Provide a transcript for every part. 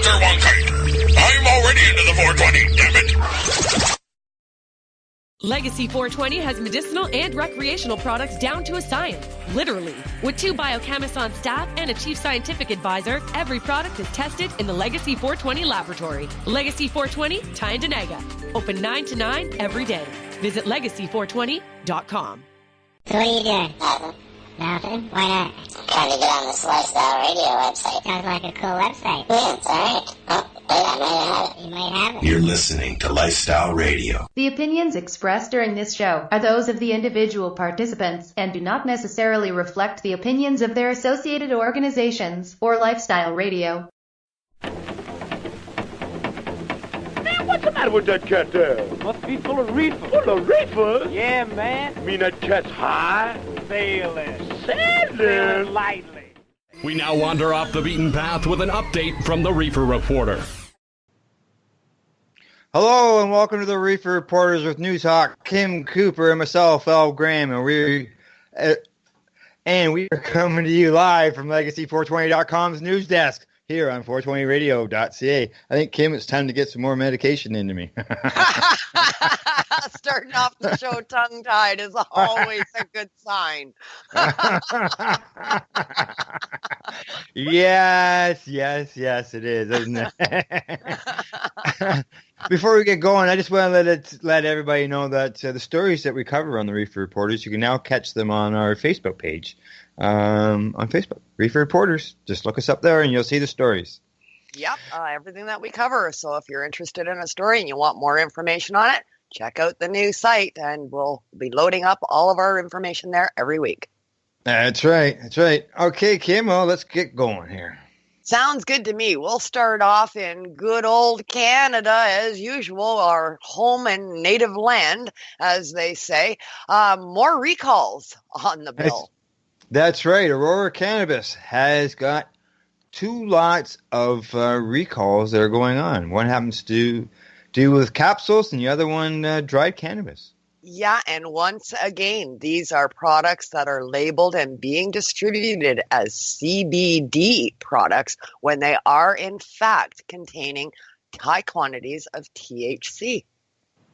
Dr. Wonkite. I'm already into the 420, damn it. Legacy 420 has medicinal and recreational products down to a science, literally. With 2 biochemists on staff and a chief scientific advisor, every product is tested in the Legacy 420 laboratory. Legacy 420, Tyendinaga. Open 9 to 9 every day. Visit legacy420.com. So what are you doing? Nothing. Nothing? Why not? I'm trying to get on this Lifestyle Radio website. Sounds like a cool website. Yeah, it's alright. Oh, wait, I might have it. You might have it. You're listening to Lifestyle Radio. The opinions expressed during this show are those of the individual participants and do not necessarily reflect the opinions of their associated organizations or Lifestyle Radio. What's the matter with that cat there? Must be full of reefer. Full of reefer? Yeah, man. Mean that cat's high? Sailing. Sailing? Lightly. We now wander off the beaten path with an update from the Reefer Reporter. Hello and welcome to the Reefer Reporters with News Hawk, Kim Cooper and myself, Al Graham, and we are coming to you live from Legacy420.com's news desk here on 420radio.ca. I think, Kim, it's time to get some more medication into me. Starting off the show tongue-tied is always a good sign. Yes, it is, isn't it? Before we get going, I just want to let everybody know that the stories that we cover on the Reefer Reporters, you can now catch them on our Facebook page. On Facebook, Reefer Reporters. Just look us up there and you'll see the stories. Yep, everything that we cover. So if you're interested in a story and you want more information on it, check out the new site and we'll be loading up all of our information there every week. That's right. Okay, Kim, well, let's get going here. Sounds good to me. We'll start off in good old Canada as usual, our home and native land, as they say. More recalls on the bill. That's right. Aurora Cannabis has got 2 lots of recalls that are going on. One happens to do with capsules and the other one dried cannabis. Yeah, and once again, these are products that are labeled and being distributed as CBD products when they are in fact containing high quantities of THC.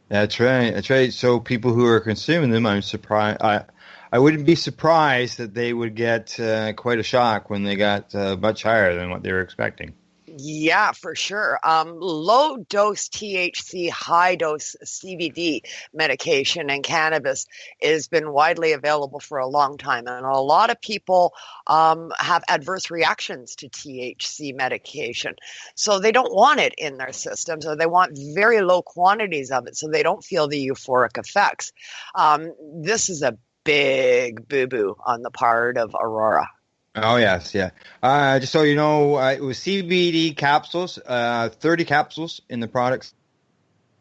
That's right. So people who are consuming them, I'm surprised. I wouldn't be surprised that they would get quite a shock when they got much higher than what they were expecting. Yeah, for sure. Low-dose THC, high-dose CBD medication and cannabis has been widely available for a long time. And a lot of people have adverse reactions to THC medication. So they don't want it in their systems, or they want very low quantities of it so they don't feel the euphoric effects. This is a big boo-boo on the part of Aurora. Oh, yes, yeah. Just so you know, it was CBD capsules, 30 capsules in the product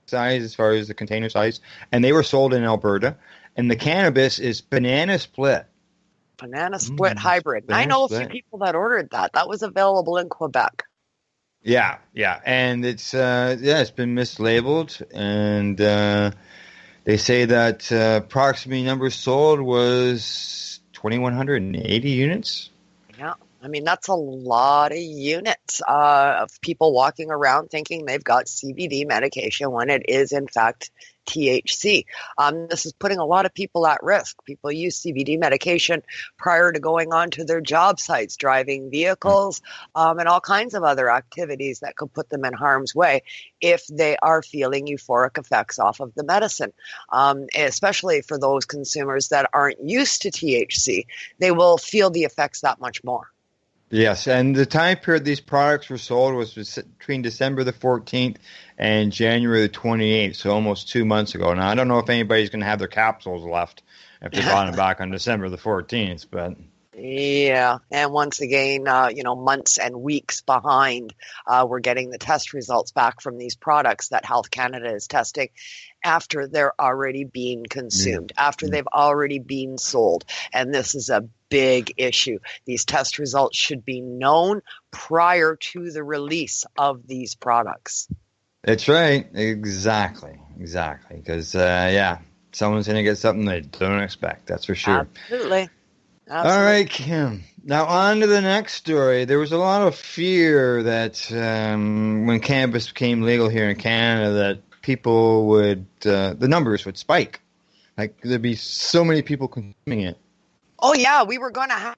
size as far as the container size, and they were sold in Alberta. And the cannabis is banana split. Banana split hybrid. I know a few people that ordered that. That was available in Quebec. Yeah. And it's been mislabeled, and they say that approximately numbers sold was 2,180 units. Yeah, I mean, that's a lot of units of people walking around thinking they've got CBD medication when it is, in fact, THC. This is putting a lot of people at risk. People use CBD medication prior to going on to their job sites, driving vehicles, and all kinds of other activities that could put them in harm's way if they are feeling euphoric effects off of the medicine, especially for those consumers that aren't used to THC. They will feel the effects that much more. Yes, and the time period these products were sold was between December the 14th and January the 28th, so almost 2 months ago. Now, I don't know if anybody's going to have their capsules left if they bought them back on December the 14th, but... Yeah, and once again, months and weeks behind, we're getting the test results back from these products that Health Canada is testing after they're already being consumed, after they've already been sold. And this is a big issue. These test results should be known prior to the release of these products. That's right. Exactly. Because, someone's going to get something they don't expect. That's for sure. Absolutely. All right, Kim. Now on to the next story. There was a lot of fear that when cannabis became legal here in Canada, that people would, the numbers would spike. Like there'd be so many people consuming it. Oh, yeah, we were going to have,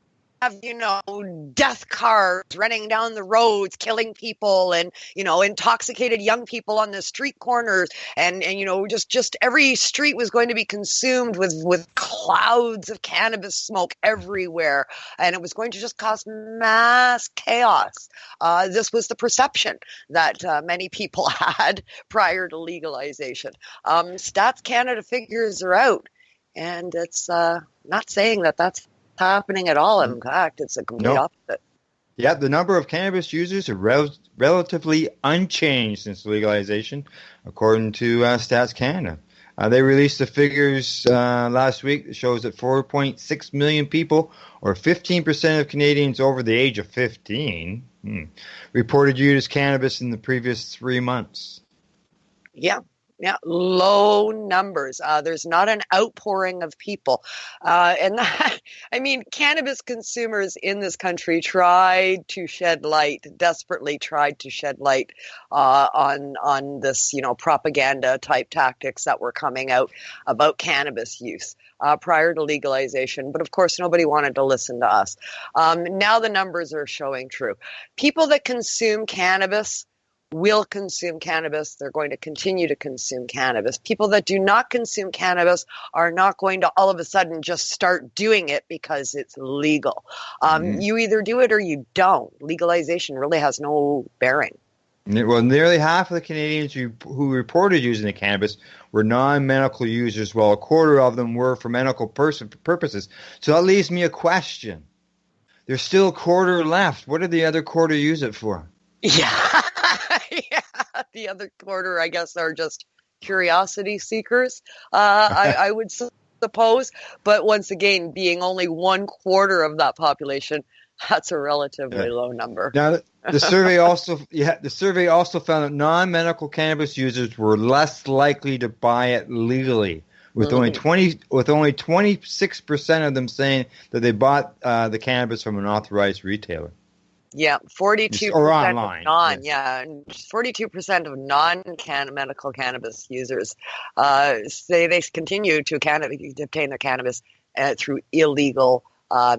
death cars running down the roads, killing people, and, intoxicated young people on the street corners. And just every street was going to be consumed with clouds of cannabis smoke everywhere. And it was going to just cause mass chaos. This was the perception that many people had prior to legalization. Stats Canada figures are out. And it's not saying that that's happening at all. In fact, it's a complete opposite. Yeah, the number of cannabis users are relatively unchanged since legalization, according to Stats Canada. They released the figures last week that shows that 4.6 million people, or 15% of Canadians over the age of 15, reported use cannabis in the previous 3 months. Yeah, low numbers. There's not an outpouring of people. And that, cannabis consumers in this country desperately tried to shed light on this, propaganda type tactics that were coming out about cannabis use prior to legalization. But of course, nobody wanted to listen to us. Now the numbers are showing true. People that consume cannabis will consume cannabis. They're going to continue to consume cannabis. People that do not consume cannabis are not going to all of a sudden just start doing it because it's legal. You either do it or you don't. Legalization really has no bearing. Well, nearly half of the Canadians who reported using the cannabis were non-medical users, while a quarter of them were for medical purposes. So that leaves me a question. There's still a quarter left. What did the other quarter use it for? Yeah. The other quarter, I guess, are just curiosity seekers, I would suppose. But once again, being only 1/4 of that population, that's a relatively low number. Now, the survey also found that non-medical cannabis users were less likely to buy it legally, with only 26% of them saying that they bought the cannabis from an authorized retailer. Yeah, 42% or online. Of 42% of non-medical cannabis users say they continue to obtain their cannabis through illegal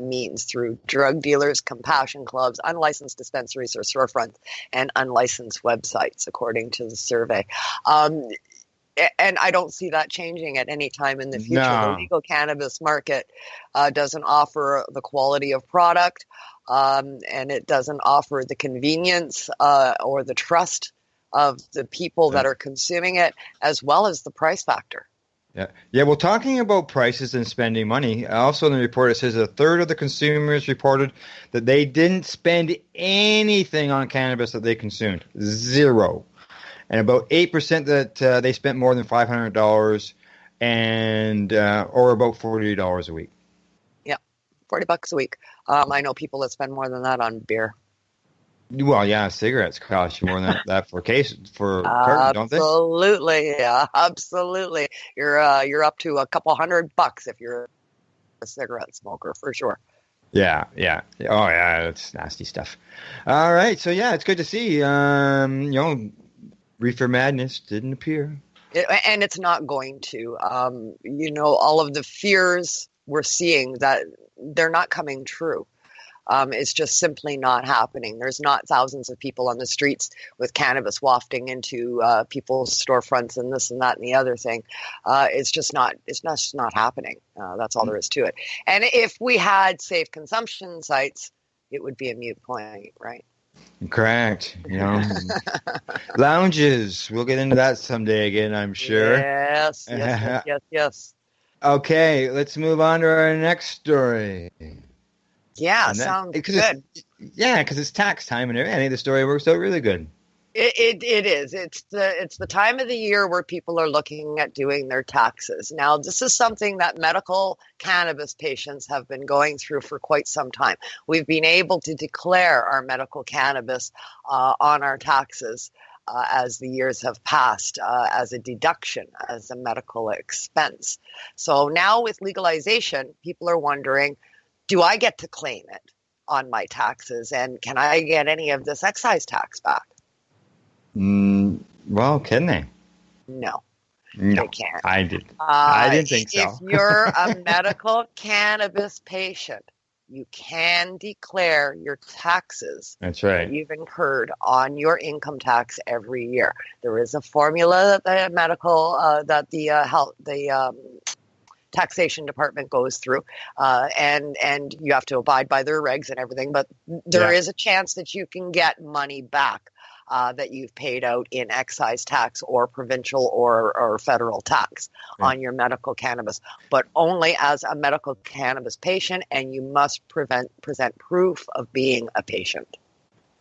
means, through drug dealers, compassion clubs, unlicensed dispensaries or storefronts, and unlicensed websites, according to the survey. And I don't see that changing at any time in the future. No. The legal cannabis market doesn't offer the quality of product, and it doesn't offer the convenience or the trust of the people that are consuming it, as well as the price factor. Yeah. Well, talking about prices and spending money, also in the report it says a third of the consumers reported that they didn't spend anything on cannabis that they consumed. 0. And about 8% that they spent more than $500 and or about $40 a week. Yeah, $40 a week. I know people that spend more than that on beer. Well, yeah, cigarettes cost you more than that for a carton, don't they? Absolutely, yeah, absolutely. You're up to a couple $100 if you're a cigarette smoker, for sure. Yeah. Oh, yeah, that's nasty stuff. All right, so yeah, it's good to see. Reefer Madness didn't appear. And it's not going to. All of the fears we're seeing, that they're not coming true. It's just simply not happening. There's not thousands of people on the streets with cannabis wafting into people's storefronts and this and that and the other thing. It's just not happening. That's all there is to it. And if we had safe consumption sites, it would be a moot point, right? Correct. Lounges. We'll get into that someday again, I'm sure. Yes. Okay, let's move on to our next story. Yeah, sounds good. Because it's tax time and everything. I think the story works out really good. It is. It's the time of the year where people are looking at doing their taxes. Now, this is something that medical cannabis patients have been going through for quite some time. We've been able to declare our medical cannabis on our taxes as the years have passed, as a deduction, as a medical expense. So now with legalization, people are wondering, do I get to claim it on my taxes, and can I get any of this excise tax back? Well, can they? No. No, They can't. I didn't think so. If you're a medical cannabis patient, you can declare your taxes That's right. that you've incurred on your income tax every year. There is a formula that the taxation department goes through, and you have to abide by their regs and everything. But there is a chance that you can get money back that you've paid out in excise tax or provincial or federal tax on your medical cannabis, but only as a medical cannabis patient, and you must present proof of being a patient.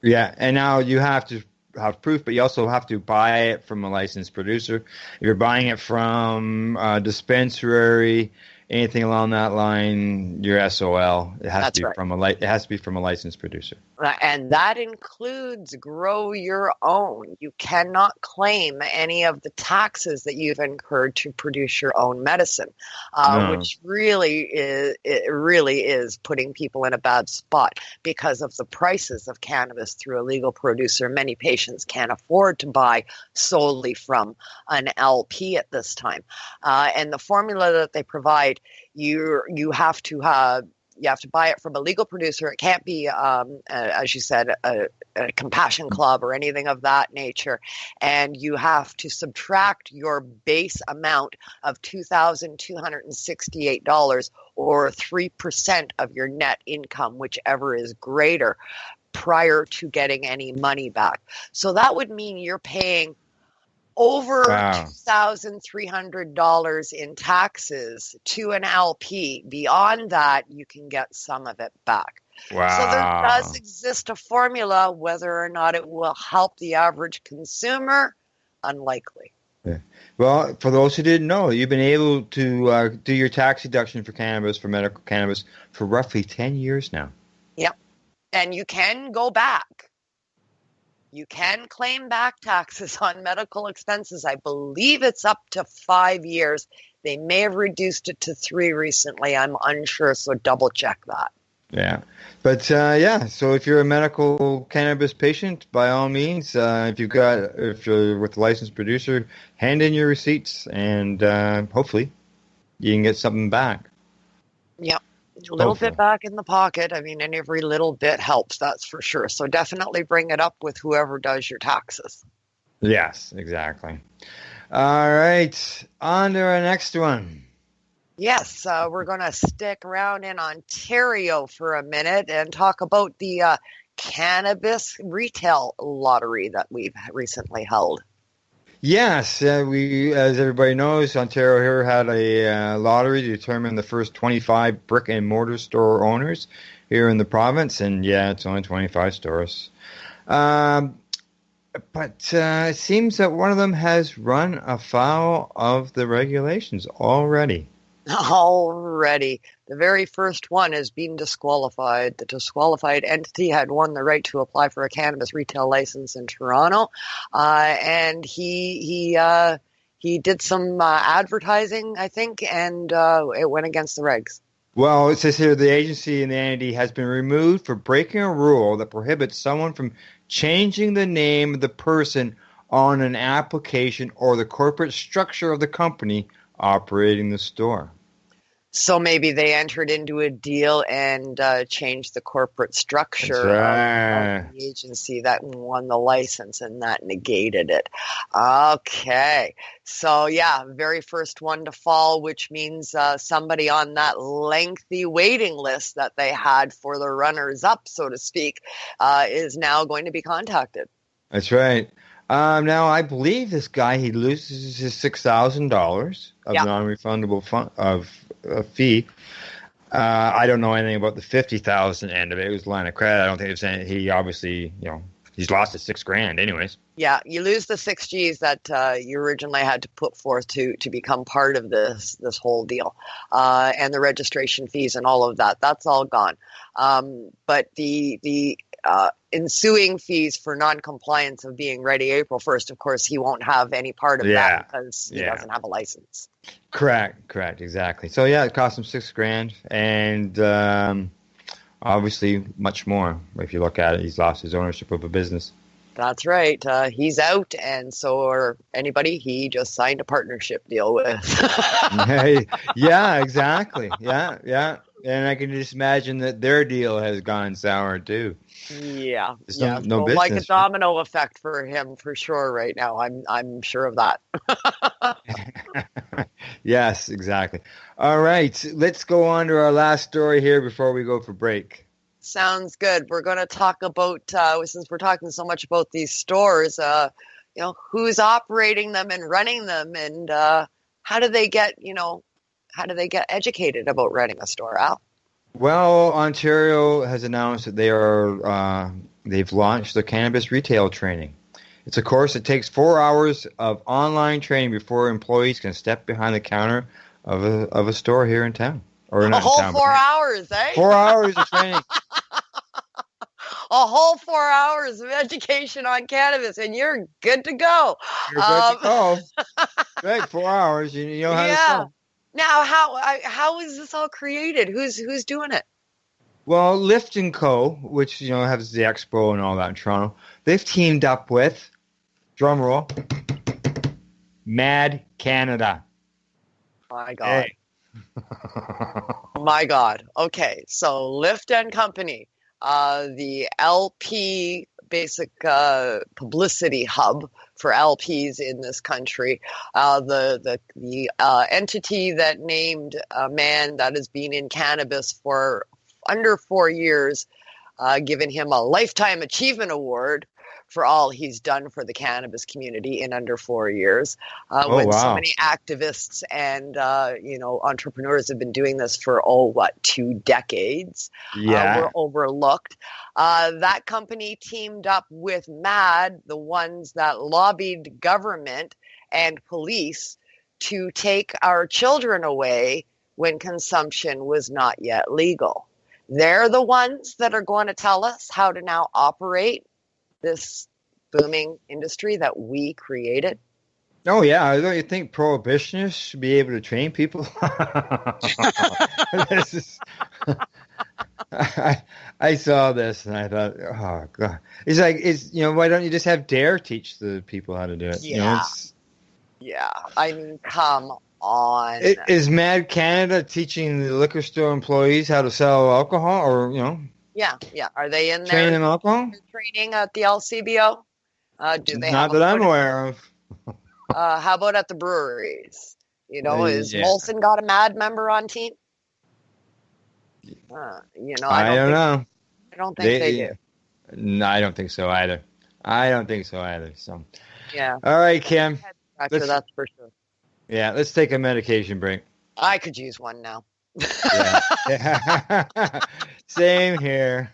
Yeah, and now you have to have proof, but you also have to buy it from a licensed producer. If you're buying it from a dispensary, anything along that line, your SOL. It has to be from a licensed producer. And that includes grow your own. You cannot claim any of the taxes that you've incurred to produce your own medicine, which really is putting people in a bad spot because of the prices of cannabis through a legal producer. Many patients can't afford to buy solely from an LP at this time. And the formula that they provide, you have to buy it from a legal producer. It can't be, as you said, a compassion club or anything of that nature. And you have to subtract your base amount of $2,268 or 3% of your net income, whichever is greater, prior to getting any money back. So that would mean you're paying over $2,300 in taxes to an LP. Beyond that, you can get some of it back. Wow. So there does exist a formula. Whether or not it will help the average consumer, unlikely. Yeah. Well, for those who didn't know, you've been able to do your tax deduction for cannabis, for medical cannabis, for roughly 10 years now. Yep. And you can go back. You can claim back taxes on medical expenses. I believe it's up to 5 years. They may have reduced it to 3 recently. I'm unsure, so double check that. Yeah. But, so if you're a medical cannabis patient, by all means, if you're with a licensed producer, hand in your receipts, and hopefully you can get something back. Yep. A little bit back in the pocket. I mean, and every little bit helps, that's for sure. So definitely bring it up with whoever does your taxes. Yes, exactly. All right. On to our next one. Yes, we're going to stick around in Ontario for a minute and talk about the cannabis retail lottery that we've recently held. Yes, as everybody knows, Ontario here had a lottery to determine the first 25 brick and mortar store owners here in the province, and it's only 25 stores. But it seems that one of them has run afoul of the regulations already. Already. The very first one has been disqualified. The disqualified entity had won the right to apply for a cannabis retail license in Toronto, and he did some advertising, I think, and it went against the regs. Well, it says here the agency and the entity has been removed for breaking a rule that prohibits someone from changing the name of the person on an application or the corporate structure of the company operating the store. So maybe they entered into a deal and changed the corporate structure of the agency that won the license, and that negated it. Okay. So, very first one to fall, which means somebody on that lengthy waiting list that they had for the runners-up, so to speak, is now going to be contacted. That's right. Now, I believe this guy, he loses his $6,000 of non-refundable fee. I don't know anything about the $50,000 end of it. It was line of credit. I don't think it was anything. He obviously, he's lost his $6,000 anyways. Yeah, you lose the 6 Gs that you originally had to put forth to become part of this whole deal, and the registration fees and all of that. That's all gone. But the ensuing fees for non-compliance of being ready April 1st. Of course, he won't have any part of that because he doesn't have a license. Correct, exactly. So yeah, it cost him $6,000, and obviously much more. If you look at it, he's lost his ownership of a business. That's right. He's out, and so or anybody he just signed a partnership deal with. Yeah, exactly. Yeah. And I can just imagine that their deal has gone sour too. Yeah. No so business, like a domino effect for him for sure right now. I'm sure of that. Yes, exactly. All right, let's go on to our last story here before we go for break. Sounds good. We're going to talk about, since we're talking so much about these stores, who's operating them and running them, and how do they get educated about running a store, Al? Well, Ontario has announced that they've launched the cannabis retail training. It's a course that takes 4 hours of online training before employees can step behind the counter of a store here in town. Or not a whole in town, 4 hours, eh? 4 hours of training. A whole 4 hours of education on cannabis, and you're good to go. You're good to go. Right, 4 hours. You know how to sell. Now, how is this all created? Who's doing it? Well, Lift & Co., which has the expo and all that in Toronto, they've teamed up with, drum roll, Mad Canada. My God. Hey. My God. Okay, so Lift & Company, the LP basic publicity hub for LPs in this country, the entity that named a man that has been in cannabis for under 4 years, given him a Lifetime Achievement Award for all he's done for the cannabis community in under 4 years. So many activists and entrepreneurs have been doing this for 2 decades. Were overlooked. That company teamed up with MAD, the ones that lobbied government and police to take our children away when consumption was not yet legal. They're the ones that are going to tell us how to now operate this booming industry that we created. Oh, yeah. Don't you think prohibitionists should be able to train people? I saw this and I thought, oh, God. It's like, why don't you just have DARE teach the people how to do it? Yeah. I mean, come on. Is Mad Canada teaching the liquor store employees how to sell alcohol or, Yeah. Are they in there? Training them alcohol? Training at the LCBO? Do they Not that I'm aware of. How about at the breweries? Is Molson got a MAD member on team? I don't know. I don't think they do. No, I don't think so either. So, yeah. All right, Kim. That's for sure. Yeah, let's take a medication break. I could use one now. Yeah. Same here.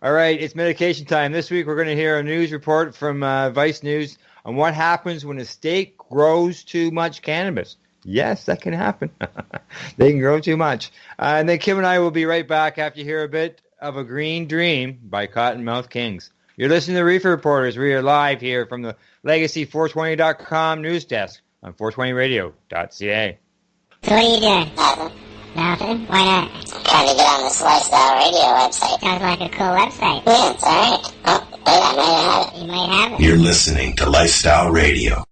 All right, it's medication time. This week we're going to hear a news report from Vice News on what happens when a state grows too much cannabis. Yes, that can happen. They can grow too much. And then Kim and I will be right back after you hear a bit of A Green Dream by Cottonmouth Kings. You're listening to Reefer Reporters. We are live here from the Legacy420.com news desk on 420radio.ca. So what are you doing? Nothing? Why not? Trying to get on this Lifestyle Radio website. Sounds like a cool website. Yeah, it's alright. Oh, wait, I might have it. You might have it. You're listening to Lifestyle Radio.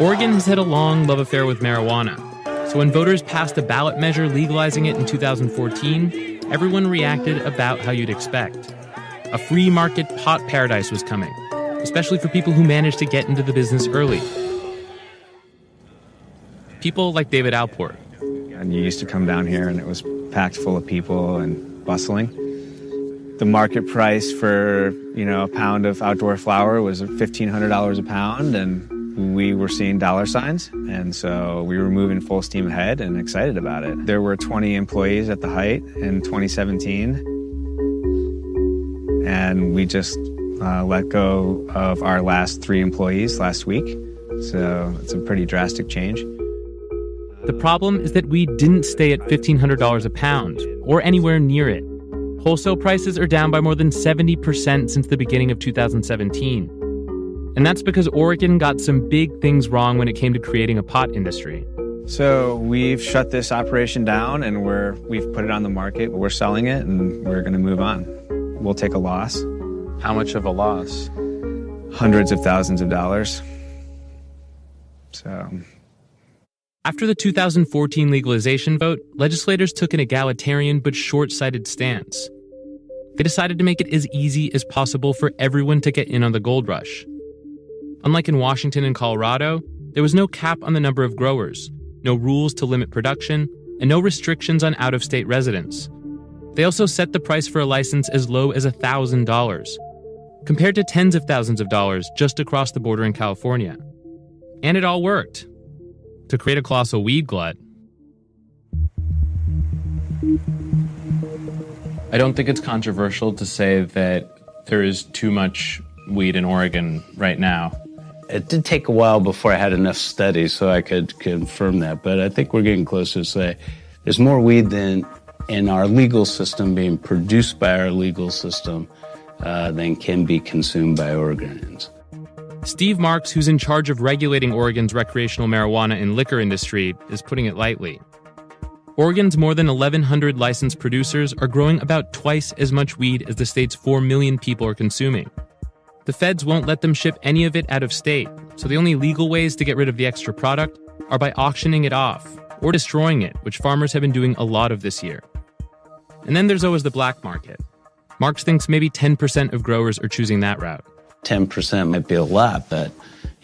Oregon has had a long love affair with marijuana. So when voters passed a ballot measure legalizing it in 2014, everyone reacted about how you'd expect. A free market pot paradise was coming, especially for people who managed to get into the business early. People like David Alport. And you used to come down here and it was packed full of people and bustling. The market price for, a pound of outdoor flower was $1,500 a pound, and we were seeing dollar signs, and so we were moving full steam ahead and excited about it. There were 20 employees at the height in 2017, and we just let go of our last 3 employees last week, so it's a pretty drastic change. The problem is that we didn't stay at $1,500 a pound or anywhere near it. Wholesale prices are down by more than 70% since the beginning of 2017. And that's because Oregon got some big things wrong when it came to creating a pot industry. So we've shut this operation down and we've put it on the market. We're selling it and we're going to move on. We'll take a loss. How much of a loss? Hundreds of thousands of dollars. So... After the 2014 legalization vote, legislators took an egalitarian but short-sighted stance. They decided to make it as easy as possible for everyone to get in on the gold rush. Unlike in Washington and Colorado, there was no cap on the number of growers, no rules to limit production, and no restrictions on out-of-state residents. They also set the price for a license as low as $1,000, compared to tens of thousands of dollars just across the border in California. And it all worked. To create a colossal weed glut. I don't think it's controversial to say that there is too much weed in Oregon right now. It did take a while before I had enough studies so I could confirm that, but I think we're getting closer to say there's more weed than in our legal system being produced by our legal system than can be consumed by Oregonians. Steve Marks, who's in charge of regulating Oregon's recreational marijuana and liquor industry, is putting it lightly. Oregon's more than 1,100 licensed producers are growing about twice as much weed as the state's 4 million people are consuming. The feds won't let them ship any of it out of state, so the only legal ways to get rid of the extra product are by auctioning it off or destroying it, which farmers have been doing a lot of this year. And then there's always the black market. Marks thinks maybe 10% of growers are choosing that route. 10% might be a lot, but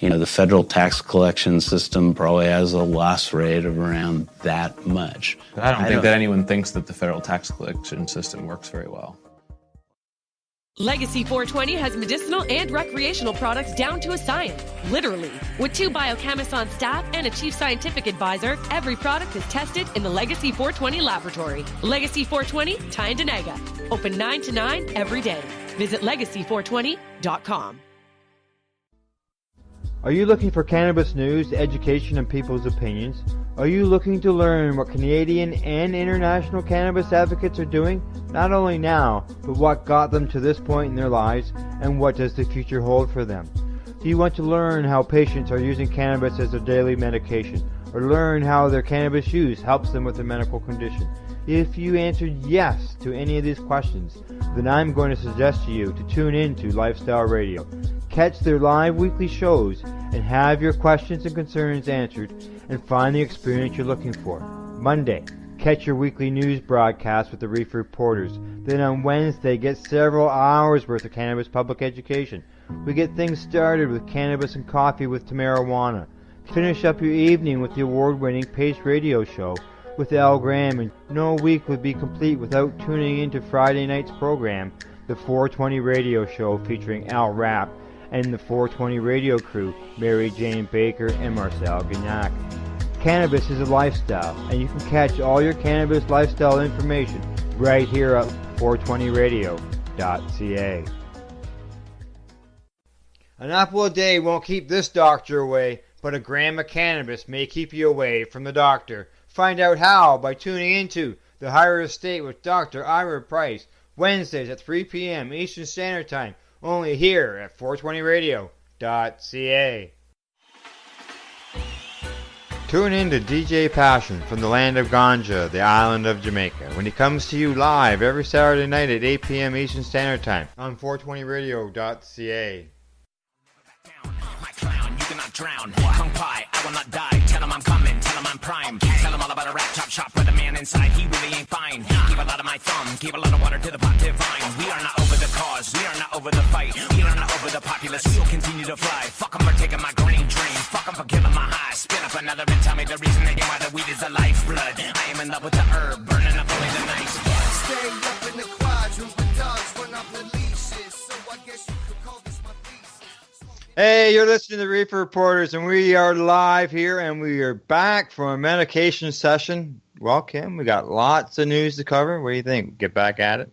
the federal tax collection system probably has a loss rate of around that much. But I don't think that anyone thinks that the federal tax collection system works very well. Legacy 420 has medicinal and recreational products down to a science, literally. With 2 biochemists on staff and a chief scientific advisor, every product is tested in the Legacy 420 laboratory. Legacy 420, Tyendinaga. Open 9 to 9 every day. Visit legacy420.com. Are you looking for cannabis news, education, and people's opinions? Are you looking to learn what Canadian and international cannabis advocates are doing, not only now, but what got them to this point in their lives, and what does the future hold for them? Do you want to learn how patients are using cannabis as their daily medication, or learn how their cannabis use helps them with their medical condition? If you answered yes to any of these questions, then I'm going to suggest to you to tune in to Lifestyle Radio. Catch their live weekly shows and have your questions and concerns answered and find the experience you're looking for. Monday, catch your weekly news broadcast with the Reefer Reporters. Then on Wednesday, get several hours worth of cannabis public education. We get things started with Cannabis and Coffee with Marijuana. Finish up your evening with the award-winning Pace Radio Show with Al Graham, and no week would be complete without tuning into Friday night's program, the 420 Radio Show featuring Al Rapp and the 420 Radio crew, Mary Jane Baker and Marcel Gignac. Cannabis is a lifestyle, and you can catch all your cannabis lifestyle information right here at 420radio.ca. An apple a day won't keep this doctor away, but a gram of cannabis may keep you away from the doctor. Find out how by tuning into The Higher Estate with Dr. Ira Price, Wednesdays at 3 p.m. Eastern Standard Time, only here at 420radio.ca. Tune in to DJ Passion from the land of Ganja, the island of Jamaica, when he comes to you live every Saturday night at 8 p.m. Eastern Standard Time on 420radio.ca. Drown, tongue pie, I will not die. Tell him I'm coming, tell him I'm prime. Tell him all about a rap chop shop with a man inside, he really ain't fine. Give a lot of my thumb, give a lot of water to the pot divine. We are not over the cause, we are not over the fight. We are not over the populace, we will continue to fly. Fuck them for taking my green dream, fuck them for killing my high. Spin up another and tell me the reason they get why the weed is the lifeblood. I am in love with the herb, burning up only the nice blood. Stay up in the quadrant with dogs run off the leashes, so I guess you could call this my thesis. Hey, you're listening to the Reefer Reporters, and we are live here, and we are back from a medication session. Well, Kim, we got lots of news to cover. What do you think? Get back at it?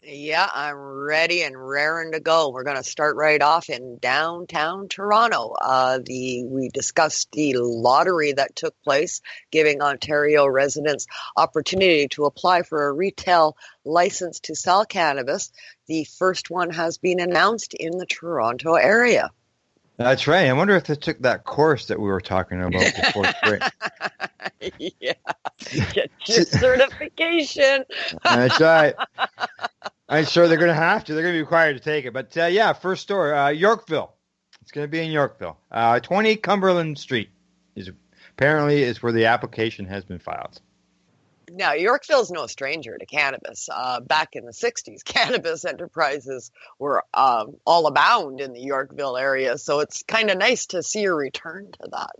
Yeah, I'm ready and raring to go. We're going to start right off in downtown Toronto. We discussed the lottery that took place, giving Ontario residents opportunity to apply for a retail license to sell cannabis. The first one has been announced in the Toronto area. That's right. I wonder if they took that course that we were talking about before. Yeah, get your certification. That's right. I'm sure they're going to have to. They're going to be required to take it. But yeah, first story, Yorkville. It's going to be in Yorkville. 20 Cumberland Street is where the application has been filed. Now, Yorkville's no stranger to cannabis. Back in the 60s, cannabis enterprises were all abound in the Yorkville area, so it's kind of nice to see a return to that.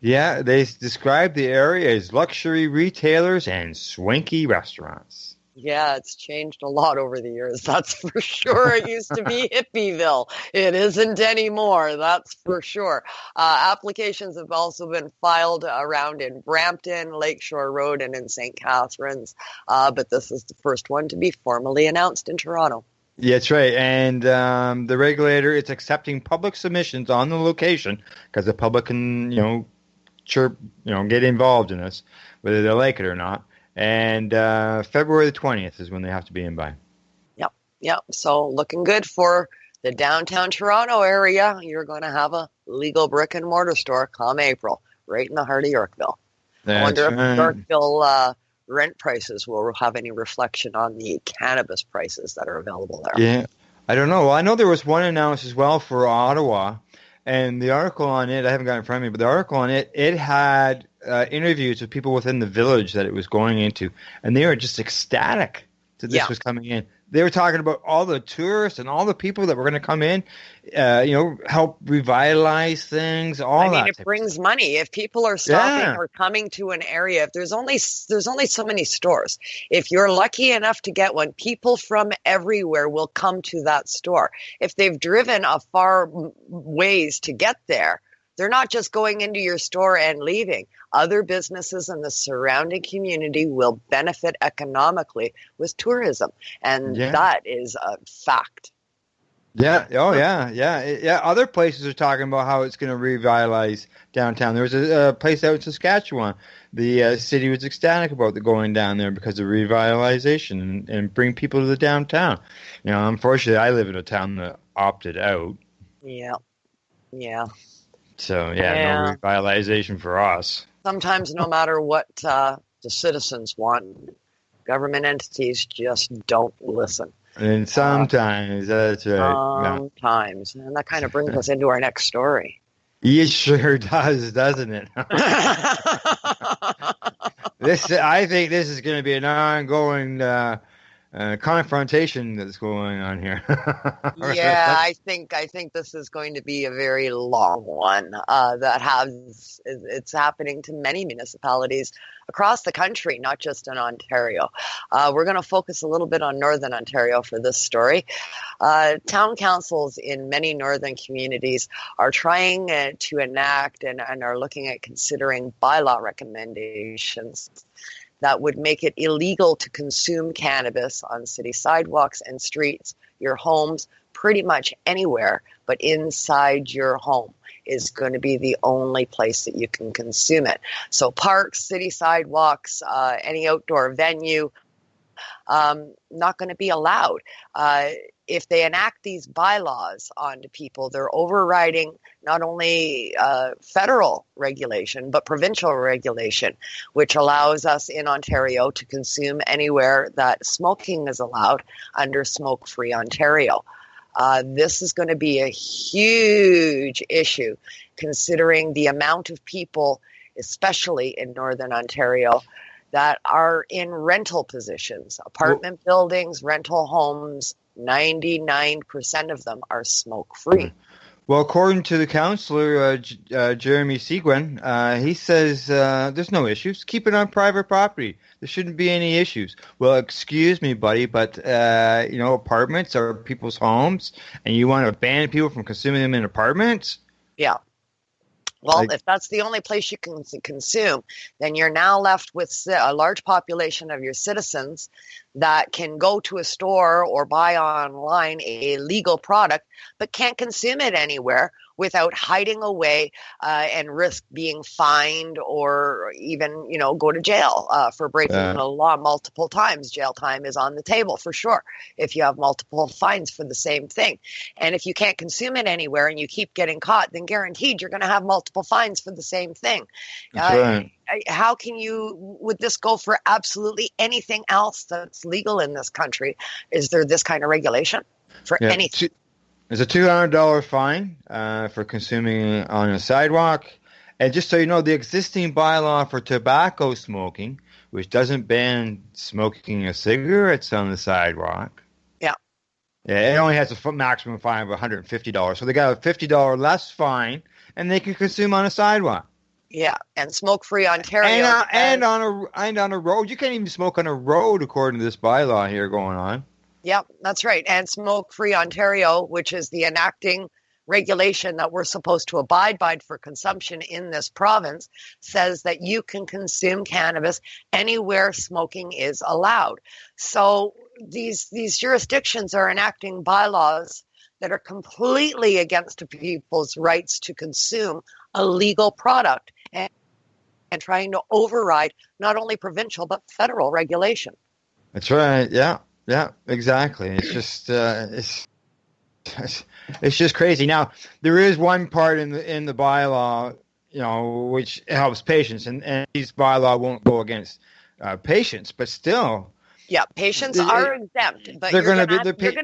Yeah, they describe the area as luxury retailers and swanky restaurants. Yeah, it's changed a lot over the years, that's for sure. It used to be Hippieville. It isn't anymore, that's for sure. Applications have also been filed around in Brampton, Lakeshore Road, and in St. Catharines. But this is the first one to be formally announced in Toronto. Yeah, that's right. And the regulator is accepting public submissions on the location because the public can, get involved in this, whether they like it or not. And February the 20th is when they have to be in by. Yep. So looking good for the downtown Toronto area. You're going to have a legal brick and mortar store come April, right in the heart of Yorkville. I wonder if Yorkville rent prices will have any reflection on the cannabis prices that are available there. Yeah, I don't know. Well, I know there was one announced as well for Ottawa. And the article on it, I haven't got it in front of me, but the article on it had interviews with people within the village that it was going into, and they were just ecstatic that this was coming in. They were talking about all the tourists and all the people that were going to come in, help revitalize things. It brings money. If people are stopping or coming to an area, if there's only so many stores. If you're lucky enough to get one, people from everywhere will come to that store. If they've driven a far ways to get there, they're not just going into your store and leaving. Other businesses in the surrounding community will benefit economically with tourism. And that is a fact. Yeah. Oh, yeah. Other places are talking about how it's going to revitalize downtown. There was a place out in Saskatchewan. The city was ecstatic about going down there because of revitalization and bring people to the downtown. Unfortunately, I live in a town that opted out. Yeah. So, no revitalization for us. Sometimes no matter what the citizens want, government entities just don't listen. And sometimes, that's right. Sometimes. And that kind of brings us into our next story. It sure does, doesn't it? I think this is going to be an ongoing confrontation that's going on here. Yeah, I think this is going to be a very long one. It's happening to many municipalities across the country, not just in Ontario. We're going to focus a little bit on Northern Ontario for this story. Town councils in many northern communities are trying to enact and are looking at considering bylaw recommendations that would make it illegal to consume cannabis on city sidewalks and streets, your homes, pretty much anywhere, but inside your home is going to be the only place that you can consume it. So parks, city sidewalks, any outdoor venue, not going to be allowed. If they enact these bylaws onto people, they're overriding not only federal regulation, but provincial regulation, which allows us in Ontario to consume anywhere that smoking is allowed under Smoke-Free Ontario. This is going to be a huge issue, considering the amount of people, especially in Northern Ontario, that are in rental positions, apartment buildings, rental homes. 99% of them are smoke-free. Well, according to the councillor, Jeremy Seguin, he says there's no issues. Keep it on private property. There shouldn't be any issues. Well, excuse me, buddy, but, apartments are people's homes, and you want to ban people from consuming them in apartments? Yeah. Well, if that's the only place you can consume, then you're now left with a large population of your citizens that can go to a store or buy online a legal product, but can't consume it anywhere without hiding away and risk being fined or even, go to jail for breaking the law multiple times. Jail time is on the table for sure if you have multiple fines for the same thing. And if you can't consume it anywhere and you keep getting caught, then guaranteed you're going to have multiple fines for the same thing. That's right. How would this go for absolutely anything else that's legal in this country? Is there this kind of regulation for anything? There's a $200 fine for consuming on a sidewalk. And just so you know, the existing bylaw for tobacco smoking, which doesn't ban smoking of cigarettes on the sidewalk. Yeah. It only has a maximum fine of $150. So they got a $50 less fine, and they can consume on a sidewalk. Yeah, and Smoke-Free Ontario. And on a road. You can't even smoke on a road according to this bylaw here going on. Yep, that's right. And Smoke-Free Ontario, which is the enacting regulation that we're supposed to abide by for consumption in this province, says that you can consume cannabis anywhere smoking is allowed. So these jurisdictions are enacting bylaws that are completely against people's rights to consume a legal product and trying to override not only provincial but federal regulation. That's right. Yeah, exactly. It's just it's just crazy. Now there is one part in the bylaw, which helps patients, and these bylaw won't go against patients, but still. Yeah, patients are exempt, but you're going to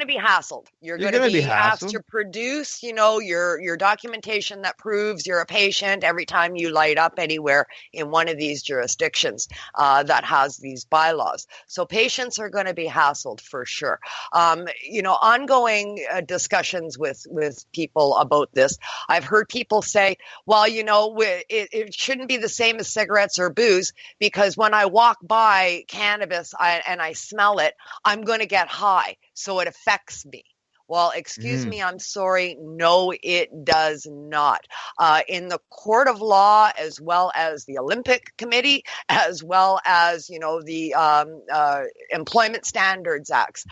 be hassled. You're going to be asked to produce, your documentation that proves you're a patient every time you light up anywhere in one of these jurisdictions that has these bylaws. So patients are going to be hassled for sure. Ongoing discussions with people about this. I've heard people say, well, it shouldn't be the same as cigarettes or booze because when I walk by cannabis and I smell it, I'm going to get high, so it affects me. Well, excuse me, I'm sorry. No, it does not. In the court of law, as well as the Olympic Committee, as well as, the Employment Standards Acts,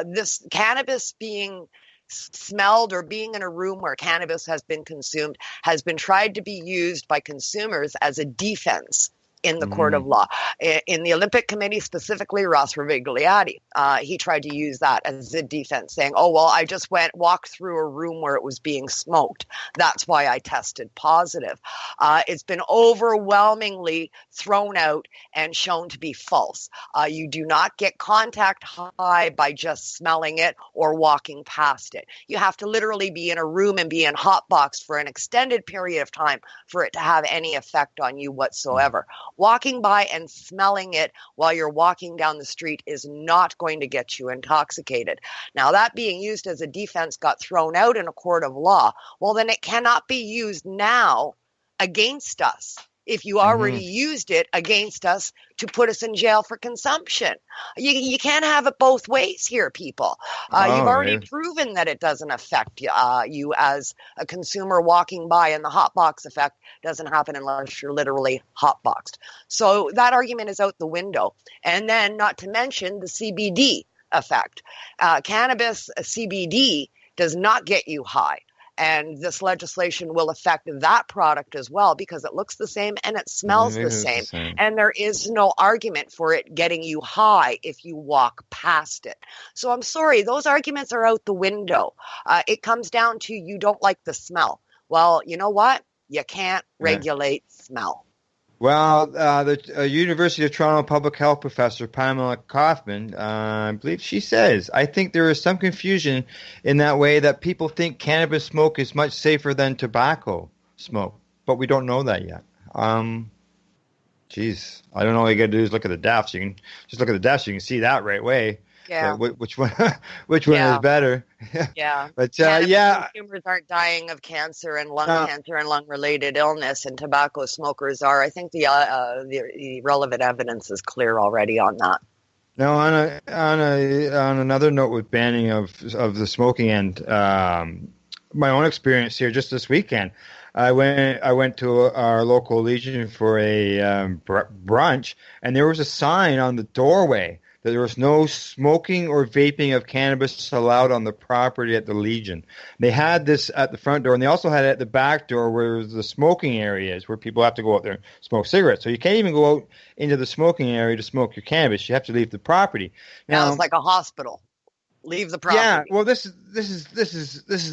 this cannabis being smelled or being in a room where cannabis has been consumed has been tried to be used by consumers as a defense in the court of law. In the Olympic Committee, specifically Ross Revigliati, he tried to use that as a defense, saying, oh, well, I just walked through a room where it was being smoked. That's why I tested positive. It's been overwhelmingly thrown out and shown to be false. You do not get contact high by just smelling it or walking past it. You have to literally be in a room and be in hotbox for an extended period of time for it to have any effect on you whatsoever. Walking by and smelling it while you're walking down the street is not going to get you intoxicated. Now, that being used as a defense got thrown out in a court of law. Well, then it cannot be used now against us if you already used it against us to put us in jail for consumption. You can't have it both ways here, people. You've already proven that it doesn't affect you as a consumer walking by, and the hotbox effect doesn't happen unless you're literally hotboxed. So that argument is out the window. And then not to mention the CBD effect. Cannabis CBD does not get you high. And this legislation will affect that product as well because it looks the same and it smells the same. And there is no argument for it getting you high if you walk past it. So I'm sorry, those arguments are out the window. It comes down to you don't like the smell. Well, you know what? You can't regulate smell. Well, the University of Toronto public health professor, Pamela Kaufman, I believe she says, I think there is some confusion in that way that people think cannabis smoke is much safer than tobacco smoke, but we don't know that yet. Geez, I don't know. All you got to do is look at the deaths. You can just look at the deaths. You can see that right away. Yeah. Which one is better? Yeah. But consumers aren't dying of cancer and lung cancer and lung-related illness, and tobacco smokers are. I think the relevant evidence is clear already on that. Now, on another note with banning of the smoking end, my own experience here just this weekend, I went to our local Legion for a brunch, and there was a sign on the doorway that there was no smoking or vaping of cannabis allowed on the property at the Legion. They had this at the front door, and they also had it at the back door where the smoking area is, where people have to go out there and smoke cigarettes. So you can't even go out into the smoking area to smoke your cannabis. You have to leave the property. Now it's like a hospital. Leave the property. Yeah, well, this is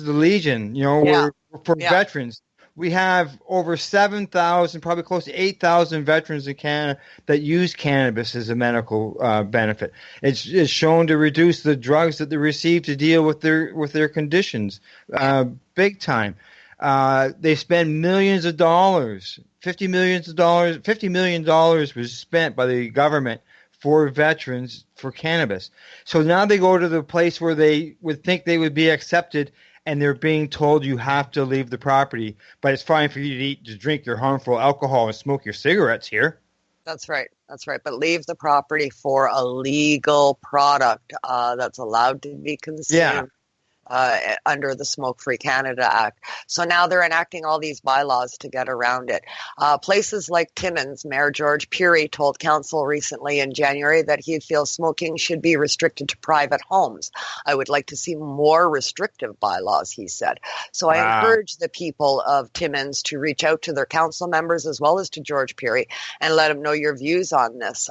the Legion. You know, we're for veterans. We have over 7,000, probably close to 8,000 veterans in Canada that use cannabis as a medical benefit. It's shown to reduce the drugs that they receive to deal with their conditions, big time. They spend millions of dollars, $50 million was spent by the government for veterans for cannabis. So now they go to the place where they would think they would be accepted, and they're being told you have to leave the property, but it's fine for you to eat, to drink your harmful alcohol and smoke your cigarettes here. That's right. But leave the property for a legal product that's allowed to be consumed under the Smoke-Free Canada Act. So now they're enacting all these bylaws to get around it. Places like Timmins, Mayor George Peary told council recently in January that he feels smoking should be restricted to private homes. I would like to see more restrictive bylaws, he said. So I encourage the people of Timmins to reach out to their council members as well as to George Peary and let him know your views on this.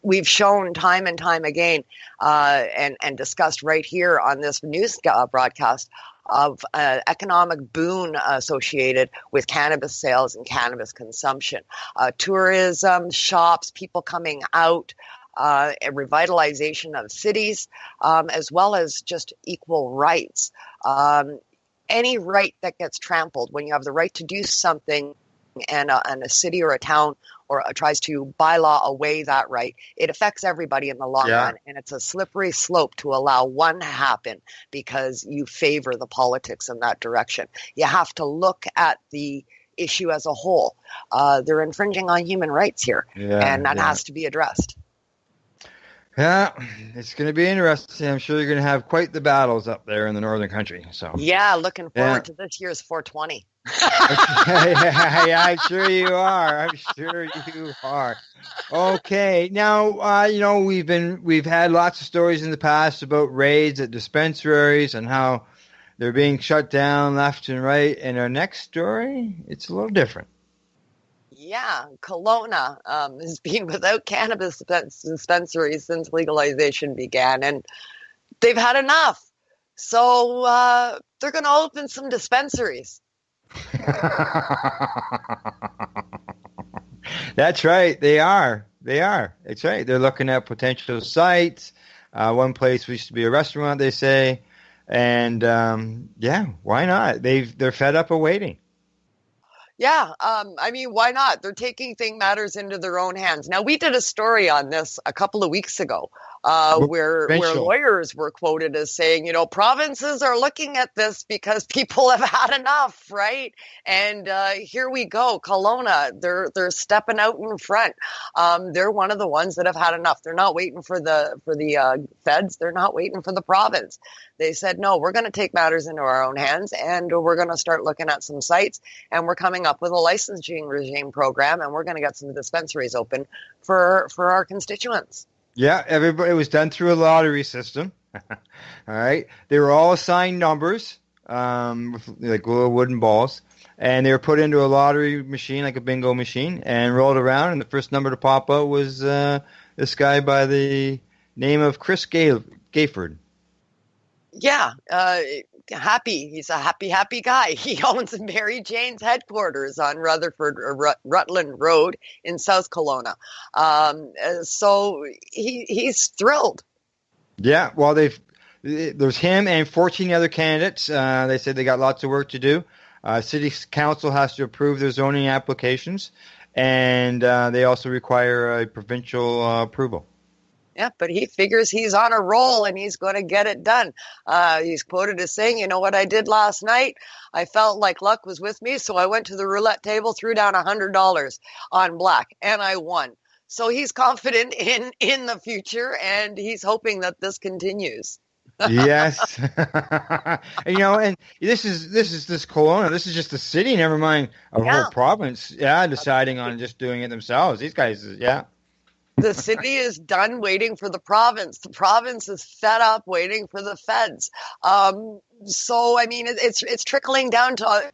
We've shown time and time again and discussed right here on this news broadcast of economic boon associated with cannabis sales and cannabis consumption. Tourism, shops, people coming out, a revitalization of cities, as well as just equal rights. Any right that gets trampled, when you have the right to do something and a city or a town or tries to bylaw away that right, it affects everybody in the long run. And it's a slippery slope to allow one to happen because you favor the politics in that direction. You have to look at the issue as a whole. They're infringing on human rights here, and that has to be addressed. Yeah, it's going to be interesting. I'm sure you're going to have quite the battles up there in the northern country. So looking forward to this year's 420. I'm sure you are. Okay, now we've had lots of stories in the past about raids at dispensaries and how they're being shut down left and right. And our next story, it's a little different. Yeah, Kelowna has been without cannabis dispensaries since legalization began, and they've had enough. So they're going to open some dispensaries. That's right. They are. That's right. They're looking at potential sites. One place used to be a restaurant, they say. And why not? They're fed up of waiting. Yeah, why not? They're taking matters into their own hands. Now, we did a story on this a couple of weeks ago where lawyers were quoted as saying, provinces are looking at this because people have had enough, right? And here we go. Kelowna, they're stepping out in front. They're one of the ones that have had enough. They're not waiting for the feds. They're not waiting for the province. They said, no, we're going to take matters into our own hands, and we're going to start looking at some sites, and we're coming up with a licensing regime program, and we're going to get some dispensaries open for our constituents. Yeah, everybody, it was done through a lottery system. All right. They were all assigned numbers, with like little wooden balls, and they were put into a lottery machine, like a bingo machine, and rolled around, and the first number to pop out was this guy by the name of Chris Gayford. Yeah, happy. He's a happy guy. He owns Mary Jane's headquarters on Rutland Road in South Kelowna. So he's thrilled. Yeah, well, there's him and 14 other candidates. They said they got lots of work to do. City Council has to approve their zoning applications, and they also require a provincial approval. Yeah, but he figures he's on a roll and he's going to get it done. He's quoted as saying, you know what I did last night? I felt like luck was with me, so I went to the roulette table, threw down $100 on black, and I won. So he's confident in the future, and he's hoping that this continues. Yes. And this is Kelowna. This is just the city, never mind a whole province. Yeah, deciding on just doing it themselves. These guys, yeah. The city is done waiting for the province. The province is fed up waiting for the feds. So, I mean, it's trickling down to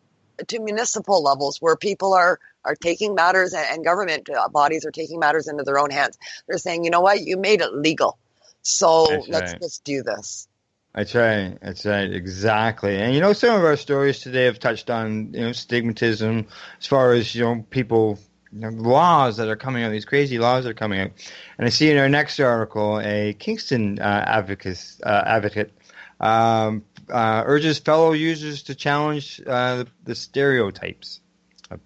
municipal levels where people are taking matters, and government bodies are taking matters into their own hands. They're saying, you know what, you made it legal, so let's just do this. That's right. Exactly. And, some of our stories today have touched on, stigmatism as far as, people, laws that are coming out, these crazy laws that are coming out. And I see in our next article, a Kingston advocate urges fellow users to challenge the stereotypes.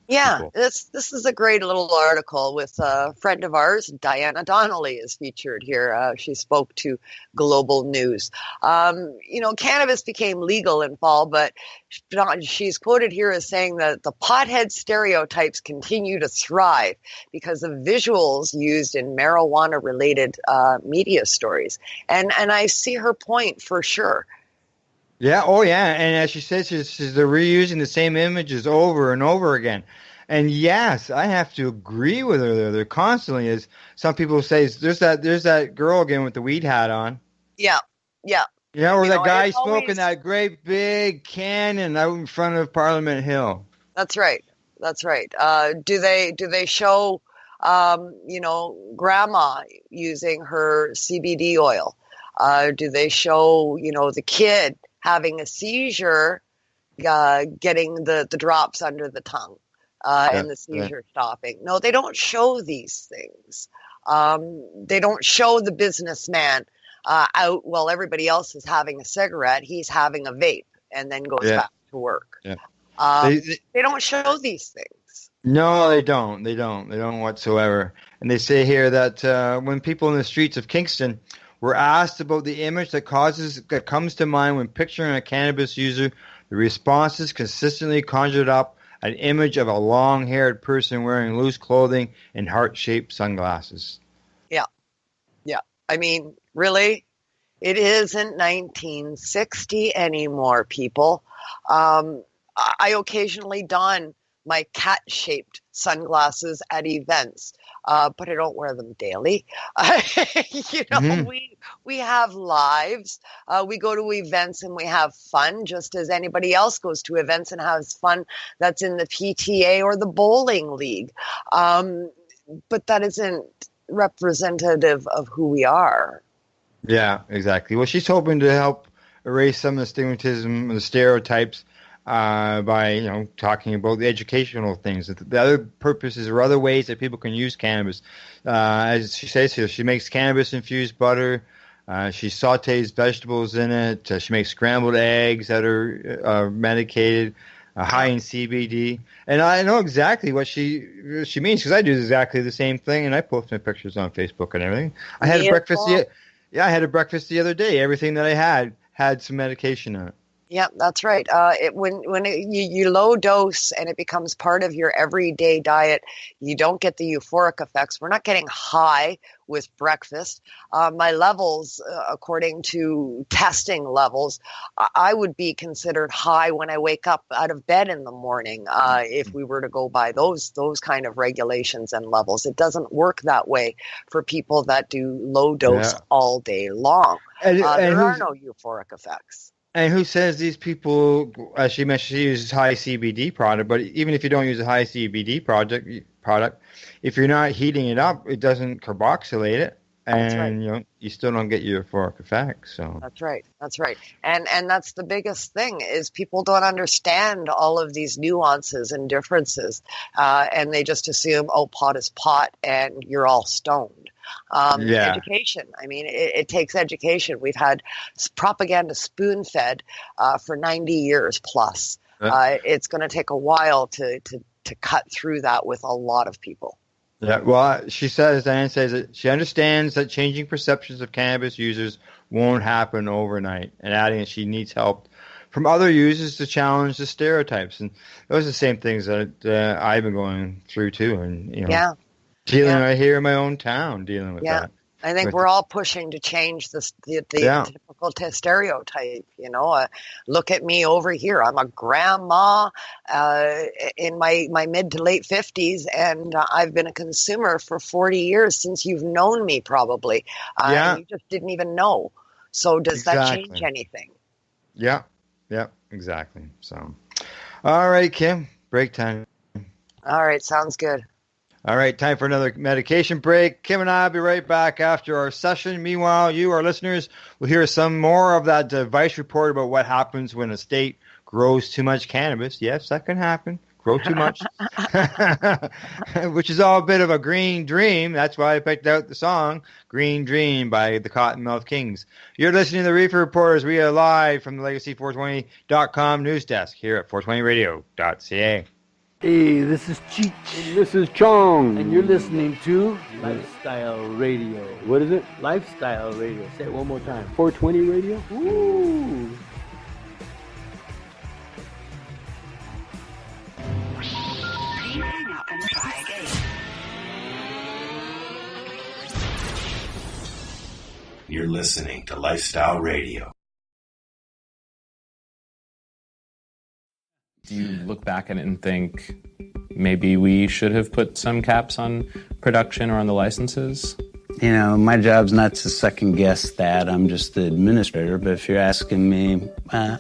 Yeah, this is a great little article with a friend of ours, Diana Donnelly, is featured here. She spoke to Global News. Cannabis became legal in fall, but she's quoted here as saying that the pothead stereotypes continue to thrive because of visuals used in marijuana-related media stories. And I see her point for sure. Yeah. Oh, yeah. And as she says, they're reusing the same images over and over again. And yes, I have to agree with her there. There constantly is. Some people say there's that girl again with the weed hat on. Yeah. Or that guy smoking that great big cannon out in front of Parliament Hill. That's right. Do they show grandma using her CBD oil? Do they show the kid having a seizure, getting the drops under the tongue, and the seizure stopping? No, they don't show these things. They don't show the businessman out while everybody else is having a cigarette. He's having a vape and then goes back to work. Yeah. They don't show these things. No, they don't. They don't whatsoever. And they say here that when people in the streets of Kingston were asked about the image that comes to mind when picturing a cannabis user, the responses consistently conjured up an image of a long-haired person wearing loose clothing and heart-shaped sunglasses. Yeah. I mean, really? It isn't 1960 anymore, people. I occasionally don my cat-shaped sunglasses at events, but I don't wear them daily. We have lives. We go to events and we have fun, just as anybody else goes to events and has fun that's in the PTA or the bowling league. But that isn't representative of who we are. Yeah, exactly. Well, she's hoping to help erase some of the stigmatism and the stereotypes by talking about the educational things. The other purposes or other ways that people can use cannabis. As she says here, she makes cannabis-infused butter. She sautés vegetables in it. She makes scrambled eggs that are medicated, high in CBD. And I know exactly what she means because I do exactly the same thing, and I post my pictures on Facebook and everything. I had a breakfast. I had a breakfast the other day. Everything that I had some medication in it. Yeah, that's right. When you low dose and it becomes part of your everyday diet, you don't get the euphoric effects. We're not getting high with breakfast. My levels, according to testing levels, I would be considered high when I wake up out of bed in the morning. If we were to go by those kind of regulations and levels, it doesn't work that way for people that do low dose all day long. There are no euphoric effects. And who says these people, as she mentioned, she uses high CBD product, but even if you don't use a high CBD product, if you're not heating it up, it doesn't carboxylate it, and you still don't get your euphoric effect. So that's right. And that's the biggest thing is people don't understand all of these nuances and differences, and they just assume, pot is pot, and you're all stoned. Education. I mean, it takes education. We've had propaganda spoon-fed for 90 years plus. It's going to take a while to cut through that with a lot of people. Yeah, well, Diane says that she understands that changing perceptions of cannabis users won't happen overnight, and adding that she needs help from other users to challenge the stereotypes. And those are the same things that I've been going through too, and dealing right here in my own town, dealing with that. I think we're all pushing to change the typical stereotype. Look at me over here. I'm a grandma in my mid to late 50s, and I've been a consumer for 40 years, since you've known me probably. And you just didn't even know. So does that change anything? Yeah, exactly. So, all right, Kim, break time. All right, sounds good. All right, time for another medication break. Kim and I will be right back after our session. Meanwhile, you, our listeners, will hear some more of that Vice report about what happens when a state grows too much cannabis. Yes, that can happen. Grow too much, which is all a bit of a green dream. That's why I picked out the song Green Dream by the Cottonmouth Kings. You're listening to the Reefer Reporters. We are live from the Legacy420.com news desk here at 420radio.ca. Hey, this is Cheech. And this is Chong. And you're listening to Lifestyle Radio. What is it? Lifestyle Radio. Say it one more time. 420 Radio? Ooh. You're listening to Lifestyle Radio. Do you look back at it and think maybe we should have put some caps on production or on the licenses? My job's not to second guess that. I'm just the administrator. But if you're asking me, I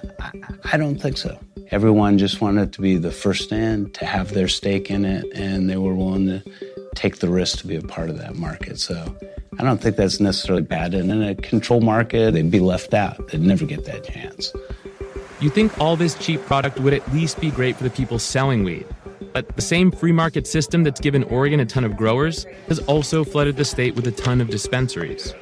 don't think so. Everyone just wanted to be the first in, to have their stake in it, and they were willing to take the risk to be a part of that market. So I don't think that's necessarily bad. And in a control market, they'd be left out. They'd never get that chance. You think all this cheap product would at least be great for the people selling weed. But the same free market system that's given Oregon a ton of growers has also flooded the state with a ton of dispensaries.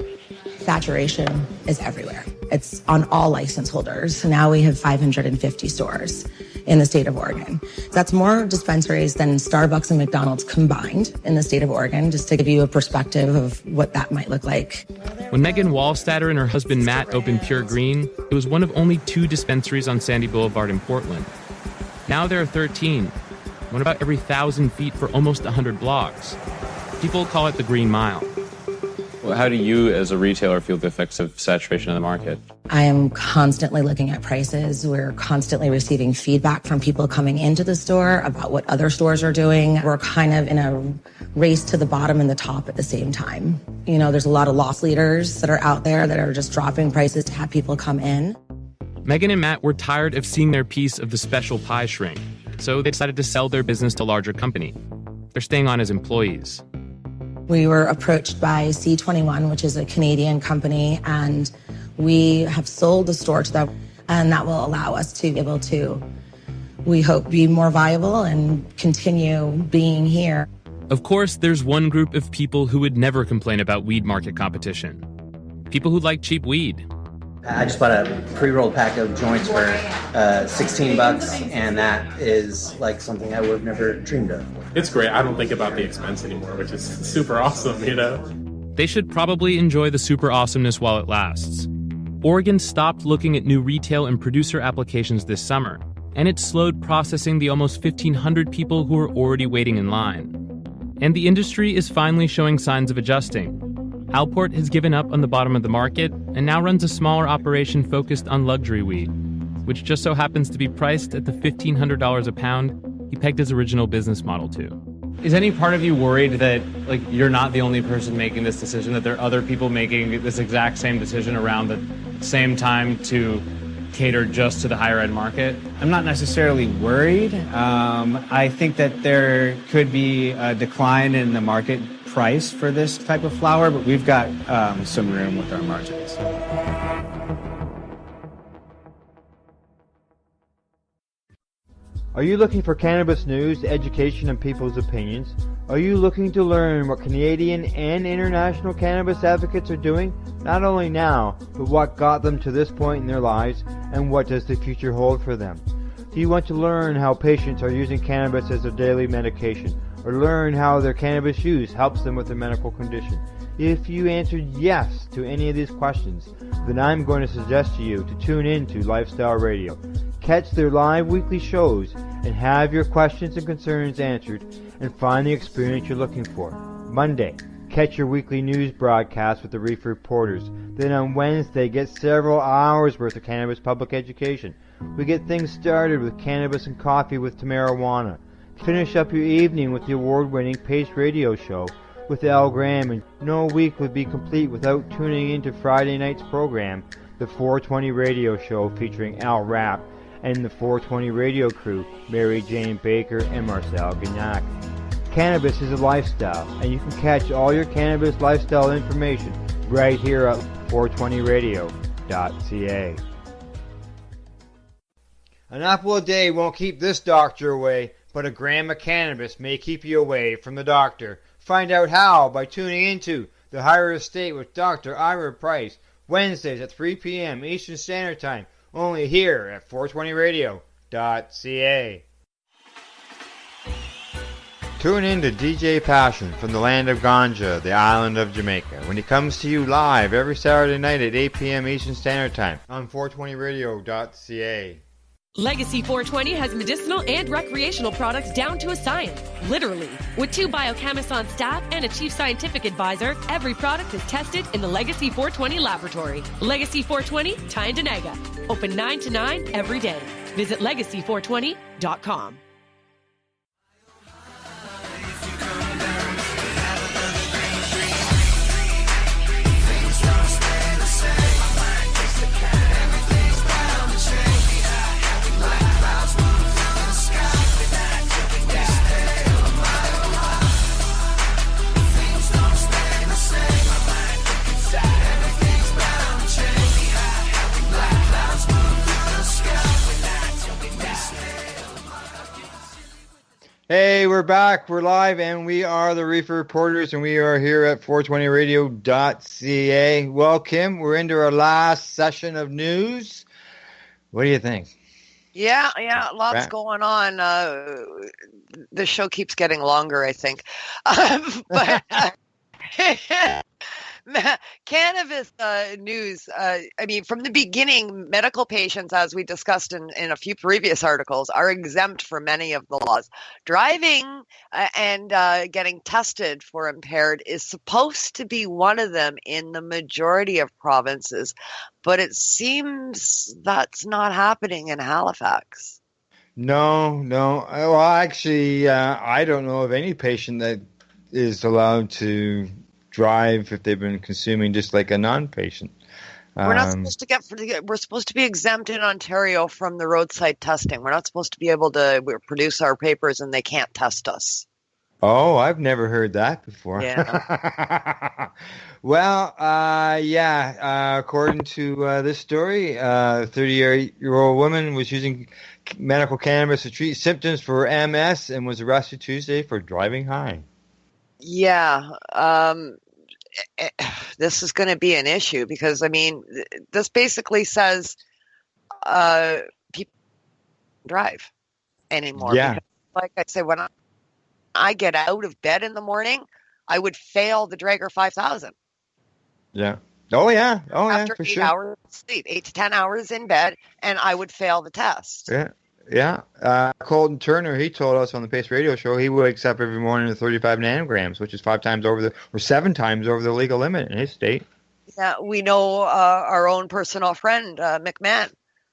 Saturation is everywhere. It's on all license holders. Now we have 550 stores in the state of Oregon. That's more dispensaries than Starbucks and McDonald's combined in the state of Oregon, just to give you a perspective of what that might look like. When Megan Wallstatter and her husband Matt opened Pure Green, it was one of only 2 dispensaries on Sandy Boulevard in Portland. Now there are 13, one about every 1,000 feet for almost 100 blocks. People call it the Green Mile. Well, how do you, as a retailer, feel the effects of saturation in the market? I am constantly looking at prices. We're constantly receiving feedback from people coming into the store about what other stores are doing. We're kind of in a race to the bottom and the top at the same time. There's a lot of loss leaders that are out there that are just dropping prices to have people come in. Megan and Matt were tired of seeing their piece of the special pie shrink, so they decided to sell their business to a larger company. They're staying on as employees. We were approached by C21, which is a Canadian company, and we have sold the store to them, and that will allow us to be able to, we hope, be more viable and continue being here. Of course, there's one group of people who would never complain about weed market competition. People who like cheap weed. I just bought a pre-rolled pack of joints for $16, and that is like something I would have never dreamed of. It's great. I don't think about the expense anymore, which is super awesome, They should probably enjoy the super awesomeness while it lasts. Oregon stopped looking at new retail and producer applications this summer, and it slowed processing the almost 1,500 people who are already waiting in line. And the industry is finally showing signs of adjusting. Alport has given up on the bottom of the market and now runs a smaller operation focused on luxury weed, which just so happens to be priced at the $1,500 a pound he pegged his original business model to. Is any part of you worried that you're not the only person making this decision, that there are other people making this exact same decision around the same time to cater just to the higher end market? I'm not necessarily worried. I think that there could be a decline in the market price for this type of flower, but we've got some room with our margins. Are you looking for cannabis news, education, and people's opinions? Are you looking to learn what Canadian and international cannabis advocates are doing, not only now, but what got them to this point in their lives, and what does the future hold for them? Do you want to learn how patients are using cannabis as their daily medication, or learn how their cannabis use helps them with their medical condition? If you answered yes to any of these questions, then I'm going to suggest to you to tune in to Lifestyle Radio. Catch their live weekly shows and have your questions and concerns answered and find the experience you're looking for. Monday, Catch your weekly news broadcast with the Reefer Reporters. Then on Wednesday, get several hours worth of cannabis public education. We get things started with cannabis and coffee with Marijuana. Finish up your evening with the award-winning Pace Radio Show with Al Graham, and no week would be complete without tuning into Friday night's program, the 420 Radio Show featuring Al Rapp and the 420 Radio crew, Mary Jane Baker and Marcel Gignac. Cannabis is a lifestyle, and you can catch all your cannabis lifestyle information right here at 420radio.ca. An apple a day won't keep this doctor away, but a gram of cannabis may keep you away from the doctor. Find out how by tuning into The Higher Estate with Dr. Ira Price, Wednesdays at 3 p.m. Eastern Standard Time, only here at 420radio.ca. Tune in to DJ Passion from the land of Ganja, the island of Jamaica, when he comes to you live every Saturday night at 8 p.m. Eastern Standard Time on 420radio.ca. Legacy 420 has medicinal and recreational products down to a science, literally. With 2 biochemists on staff and a chief scientific advisor, every product is tested in the Legacy 420 laboratory. Legacy 420, Tyendinaga. Open 9 to 9 every day. Visit legacy420.com. Hey, we're back. We're live, and we are the Reefer Reporters, and we are here at 420radio.ca. Well, Kim, we're into our last session of news. What do you think? Yeah, lots going on. The show keeps getting longer, I think. But cannabis news, I mean, from the beginning, medical patients, as we discussed in a few previous articles, are exempt from many of the laws. Driving and getting tested for impaired is supposed to be one of them in the majority of provinces, but it seems that's not happening in Halifax. No. Well, actually, I don't know of any patient that is allowed to drive if they've been consuming just like a non-patient. We're not supposed to we're supposed to be exempt in Ontario from the roadside testing. We're not supposed to be able to produce our papers and they can't test us. Oh, I've never heard that before. Yeah. Well, according to this story, a 38-year-old woman was using medical cannabis to treat symptoms for MS and was arrested Tuesday for driving high. Yeah. This is going to be an issue because, I mean, this basically says people don't drive anymore. Yeah. Because, like I said, when I get out of bed in the morning, I would fail the Draeger 5000. Yeah. Oh, yeah. After for 8 sure. hours of sleep, 8 to 10 hours in bed, and I would fail the test. Yeah. Colton Turner, he told us on the Pace Radio Show he wakes up every morning with 35 nanograms, which is 7 times over the legal limit in his state. Yeah, we know our own personal friend, McMahon,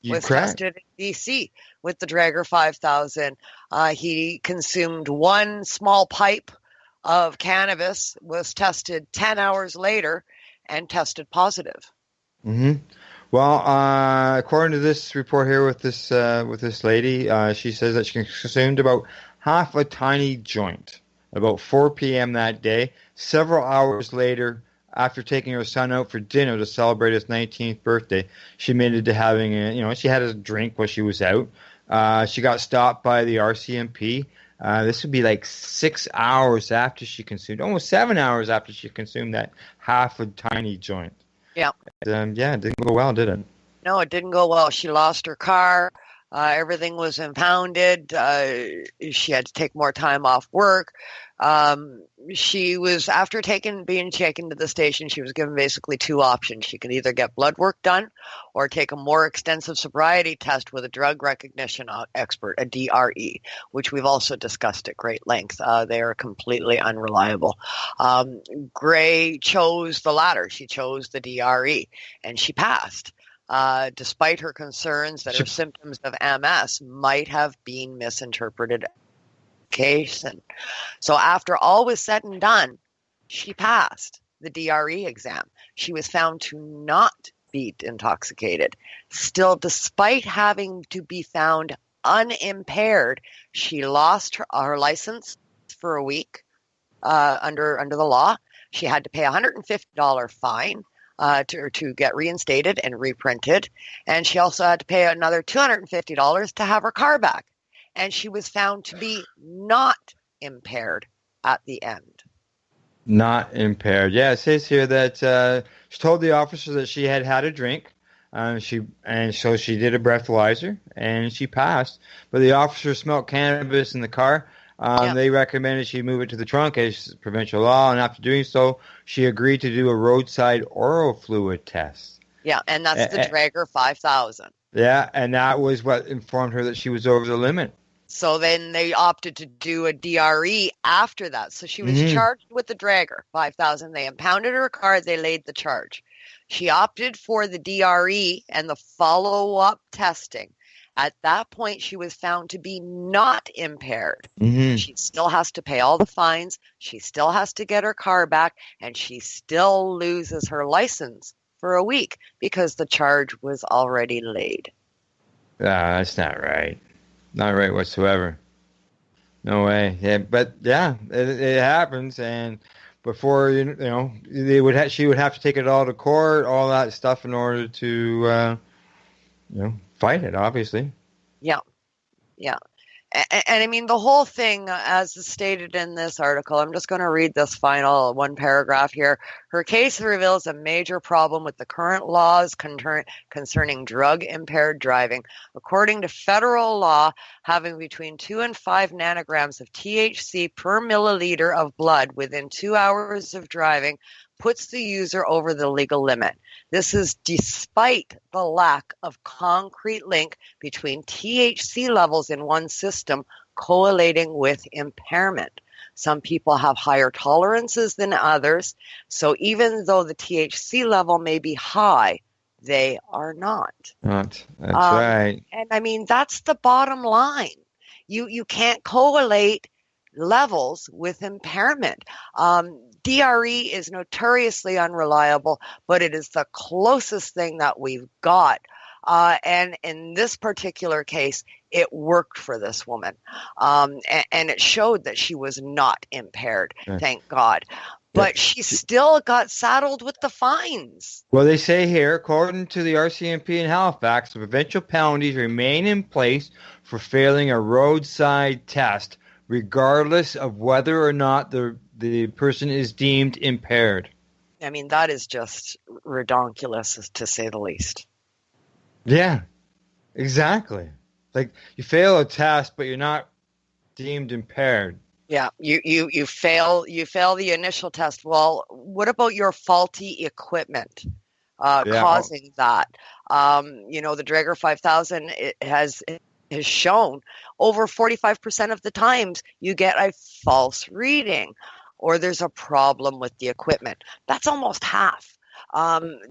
was tested in BC with the Draeger 5000. He consumed one small pipe of cannabis, was tested 10 hours later, and tested positive. Mm-hmm. Well, according to this report here with this lady, she says that she consumed about half a tiny joint about 4 p.m. that day. Several hours later, after taking her son out for dinner to celebrate his 19th birthday, she admitted to having she had a drink while she was out. She got stopped by the RCMP. This would be like 6 hours after she consumed, almost 7 hours after she consumed that half a tiny joint. Yeah. It didn't go well, did it? No, it didn't go well. She lost her car. Everything was impounded. She had to take more time off work. She was, after being taken to the station, she was given basically two options. She could either get blood work done or take a more extensive sobriety test with a drug recognition expert, a DRE, which we've also discussed at great length. They are completely unreliable. Gray chose the latter. She chose the DRE, and she passed. Despite her concerns that her symptoms of MS might have been misinterpreted. And so after all was said and done, she passed the DRE exam. She was found to not be intoxicated. Still, despite having to be found unimpaired, she lost her license for a week under the law. She had to pay a $150 fine to get reinstated and reprinted. And she also had to pay another $250 to have her car back. And she was found to be not impaired at the end. Not impaired. Yeah, it says here that she told the officer that she had had a drink. So she did a breathalyzer and she passed. But the officer smelled cannabis in the car. They recommended she move it to the trunk as provincial law, and after doing so, she agreed to do a roadside oral fluid test. Yeah, and that's the Draeger 5000. Yeah, and that was what informed her that she was over the limit. So then they opted to do a DRE after that. So she was charged with the Draeger 5000. They impounded her car. They laid the charge. She opted for the DRE and the follow-up testing. At that point, she was found to be not impaired. She still has to pay all the fines. She still has to get her car back, and she still loses her license for a week because the charge was already laid. That's not right. Not right whatsoever. No way. Yeah, but yeah, it happens, and before she would have to take it all to court, all that stuff, in order to fight it. Obviously. Yeah. And I mean, the whole thing, as stated in this article, I'm just going to read this final one paragraph here. Her case reveals a major problem with the current laws concerning drug-impaired driving. According to federal law, having between 2 and 5 nanograms of THC per milliliter of blood within 2 hours of driving puts the user over the legal limit. This is despite the lack of concrete link between THC levels in one system correlating with impairment. Some people have higher tolerances than others, so even though the THC level may be high, they are not. That's right. And I mean, that's the bottom line. You can't correlate levels with impairment. DRE is notoriously unreliable, but it is the closest thing that we've got. And in this particular case, it worked for this woman. And it showed that she was not impaired, thank God. But she still got saddled with the fines. Well, they say here, according to the RCMP in Halifax, the provincial penalties remain in place for failing a roadside test, regardless of whether or not the person is deemed impaired. I mean, that is just redonkulous, to say the least. Yeah, exactly. Like, you fail a test, but you're not deemed impaired. Yeah, you fail the initial test. Well, what about your faulty equipment causing that? The Draeger 5000 has shown over 45% of the times you get a false reading, or there's a problem with the equipment. That's almost half.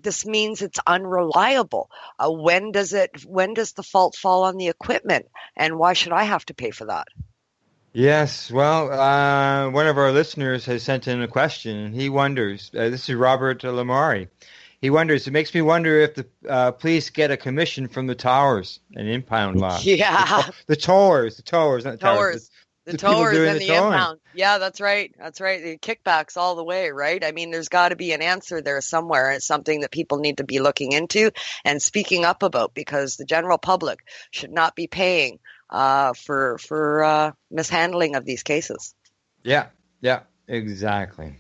This means it's unreliable. When does the fault fall on the equipment, and why should I have to pay for that? Yes, well, one of our listeners has sent in a question, and he wonders, this is Robert Lamari, he wonders, it makes me wonder if the police get a commission from the towers and impound lot. Yeah. The towers, not the towers. The towers and the impound. Yeah, that's right. The kickbacks all the way, right? I mean, there's got to be an answer there somewhere. It's something that people need to be looking into and speaking up about, because the general public should not be paying for mishandling of these cases. Yeah, exactly.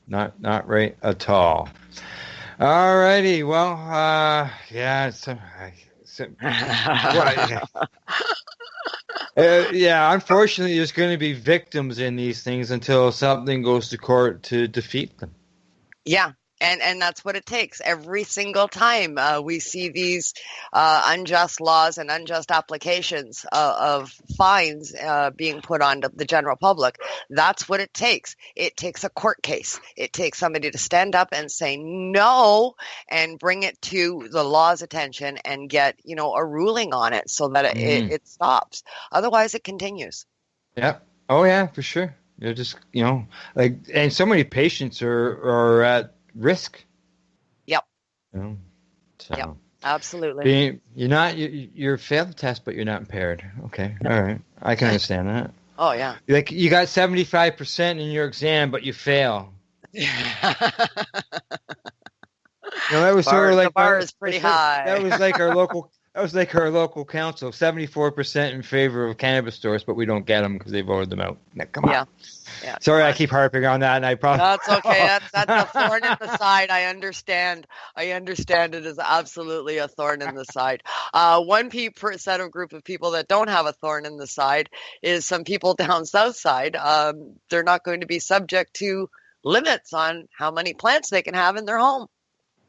Not right at all. All righty. Well, So, yeah, unfortunately, there's going to be victims in these things until something goes to court to defeat them. Yeah. And that's what it takes. Every single time we see these unjust laws and unjust applications of fines being put on the general public, that's what it takes. It takes a court case. It takes somebody to stand up and say no and bring it to the law's attention and get, a ruling on it so that it stops. Otherwise, it continues. Yeah. Oh, yeah, for sure. They're just, and so many patients are at risk. Yep. So, yep. Absolutely. You're failed the test, but you're not impaired. Okay. All right. I can understand that. Oh yeah. Like you got 75% in your exam, but you fail. That was sort of like the bar is pretty high. That was like our local. That was like our local council. 74% in favor of cannabis stores, but we don't get them because they voted them out. Now, come on. Yeah. Sorry, I keep harping on that, and I probably. That's okay. That's a thorn in the side. I understand. It is absolutely a thorn in the side. One set of group of people that don't have a thorn in the side is some people down south side. They're not going to be subject to limits on how many plants they can have in their home.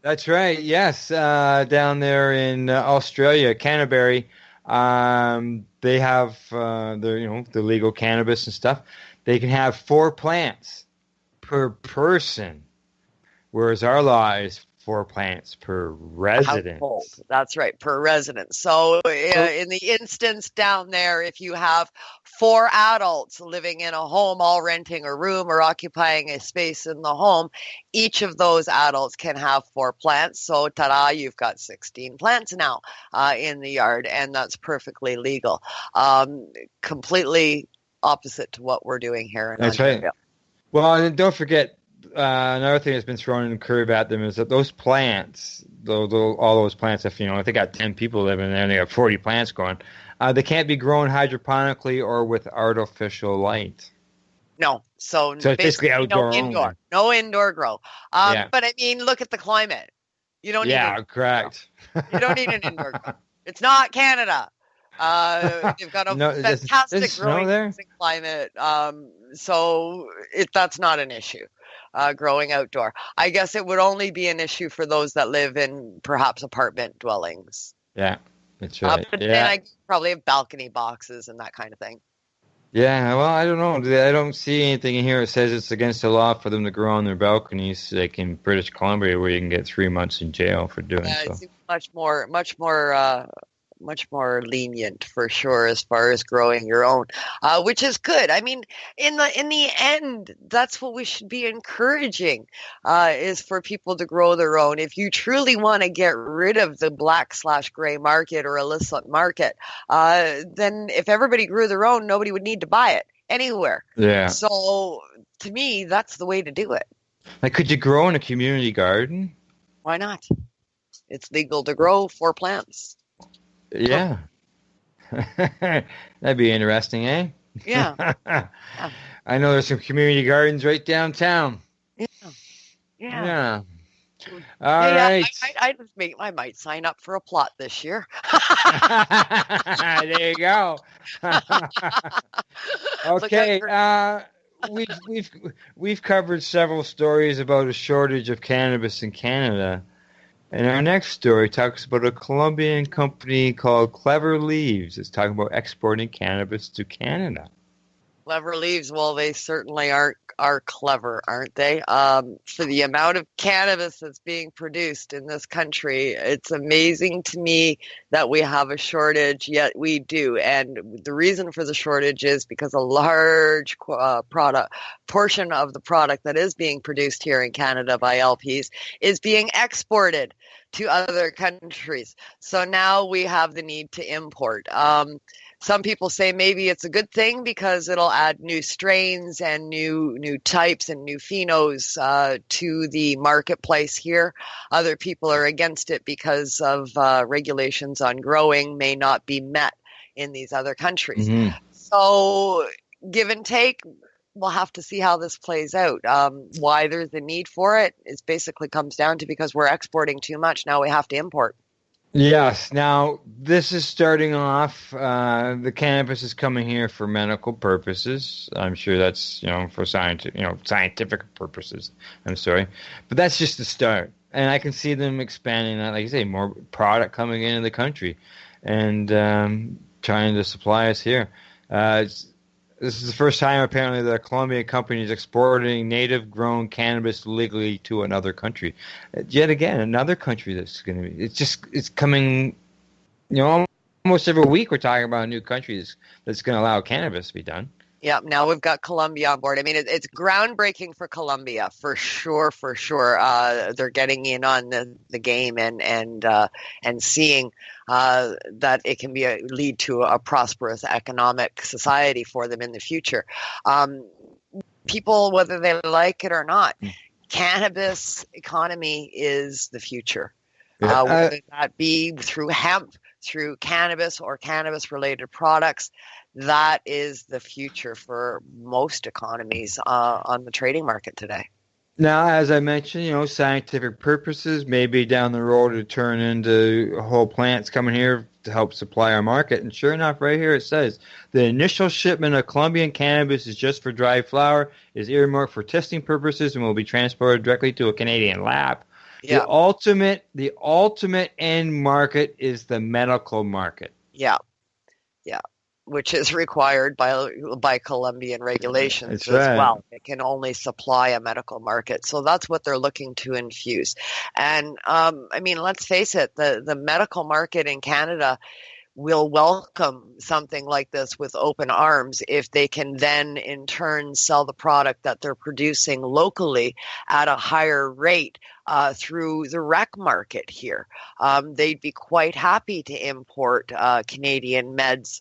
That's right. Yes, down there in Australia, Canterbury, they have the legal cannabis and stuff. They can have 4 plants per person, whereas our law is 4 plants per resident. Household. That's right, per resident. So in the instance down there, if you have 4 adults living in a home, all renting a room or occupying a space in the home, each of those adults can have 4 plants. So ta-da, you've got 16 plants now in the yard, and that's perfectly legal. Completely opposite to what we're doing here in Ontario. Right. Well, and don't forget, another thing that's been thrown in the curb at them is that those plants, all those plants, if they got 10 people living there and they got 40 plants going, they can't be grown hydroponically or with artificial light. No, so it's basically outdoor only. No indoor grow. But I mean, look at the climate. You don't need correct. You don't need an indoor grow. It's not Canada. They've got a fantastic growing climate, so that's not an issue. Growing outdoor, I guess it would only be an issue for those that live in perhaps apartment dwellings. Yeah, that's right. But then I probably have balcony boxes and that kind of thing. Yeah, well, I don't know. I don't see anything in here that says it's against the law for them to grow on their balconies, like in British Columbia, where you can get 3 months in jail for doing so. It's much more lenient for sure as far as growing your own, which is good. I mean, in the end, that's what we should be encouraging, is for people to grow their own. If you truly want to get rid of the black/gray market or illicit market, then if everybody grew their own, nobody would need to buy it anywhere. Yeah. So to me, that's the way to do it. Like, could you grow in a community garden? Why not? It's legal to grow 4 plants. Yeah. That'd be interesting, eh? Yeah. I know there's some community gardens right downtown. Yeah. All right. I might sign up for a plot this year. There you go. Okay. We've covered several stories about a shortage of cannabis in Canada. And our next story talks about a Colombian company called Clever Leaves. It's talking about exporting cannabis to Canada. Clever Leaves, well, they certainly are clever, aren't they? For the amount of cannabis that's being produced in this country, it's amazing to me that we have a shortage, yet we do. And the reason for the shortage is because a large portion of the product that is being produced here in Canada by LPs is being exported to other countries. So now we have the need to import. Some people say maybe it's a good thing because it'll add new strains and new types and new phenos to the marketplace here. Other people are against it because of regulations on growing may not be met in these other countries. Mm-hmm. So give and take, we'll have to see how this plays out. Why there's a need for it is basically comes down to because we're exporting too much. Now we have to import. Yes. Now, this is starting off. The cannabis is coming here for medical purposes. I'm sure that's for scientific purposes. I'm sorry, but that's just the start. And I can see them expanding that, like you say, more product coming into the country, and trying to supply us here. This is the first time, apparently, that a Colombian company is exporting native-grown cannabis legally to another country. Yet again, another country that's going to be... It's coming, almost every week we're talking about a new country that's going to allow cannabis to be done. Yeah, now we've got Colombia on board. I mean, it's groundbreaking for Colombia, for sure, for sure. They're getting in on the game and seeing that it can lead to a prosperous economic society for them in the future. People, whether they like it or not, cannabis economy is the future. Whether that be through hemp, through cannabis or cannabis-related products, that is the future for most economies on the trading market today. Now, as I mentioned, scientific purposes, maybe down the road to turn into whole plants coming here to help supply our market. And sure enough, right here it says, the initial shipment of Colombian cannabis is just for dried flower, is earmarked for testing purposes, and will be transported directly to a Canadian lab. Yeah. The ultimate end market is the medical market. Yeah. Yeah. Which is required by Colombian regulations well. It can only supply a medical market. So that's what they're looking to infuse. And, I mean, let's face it, the medical market in Canada will welcome something like this with open arms if they can then in turn sell the product that they're producing locally at a higher rate through the rec market here. They'd be quite happy to import Canadian meds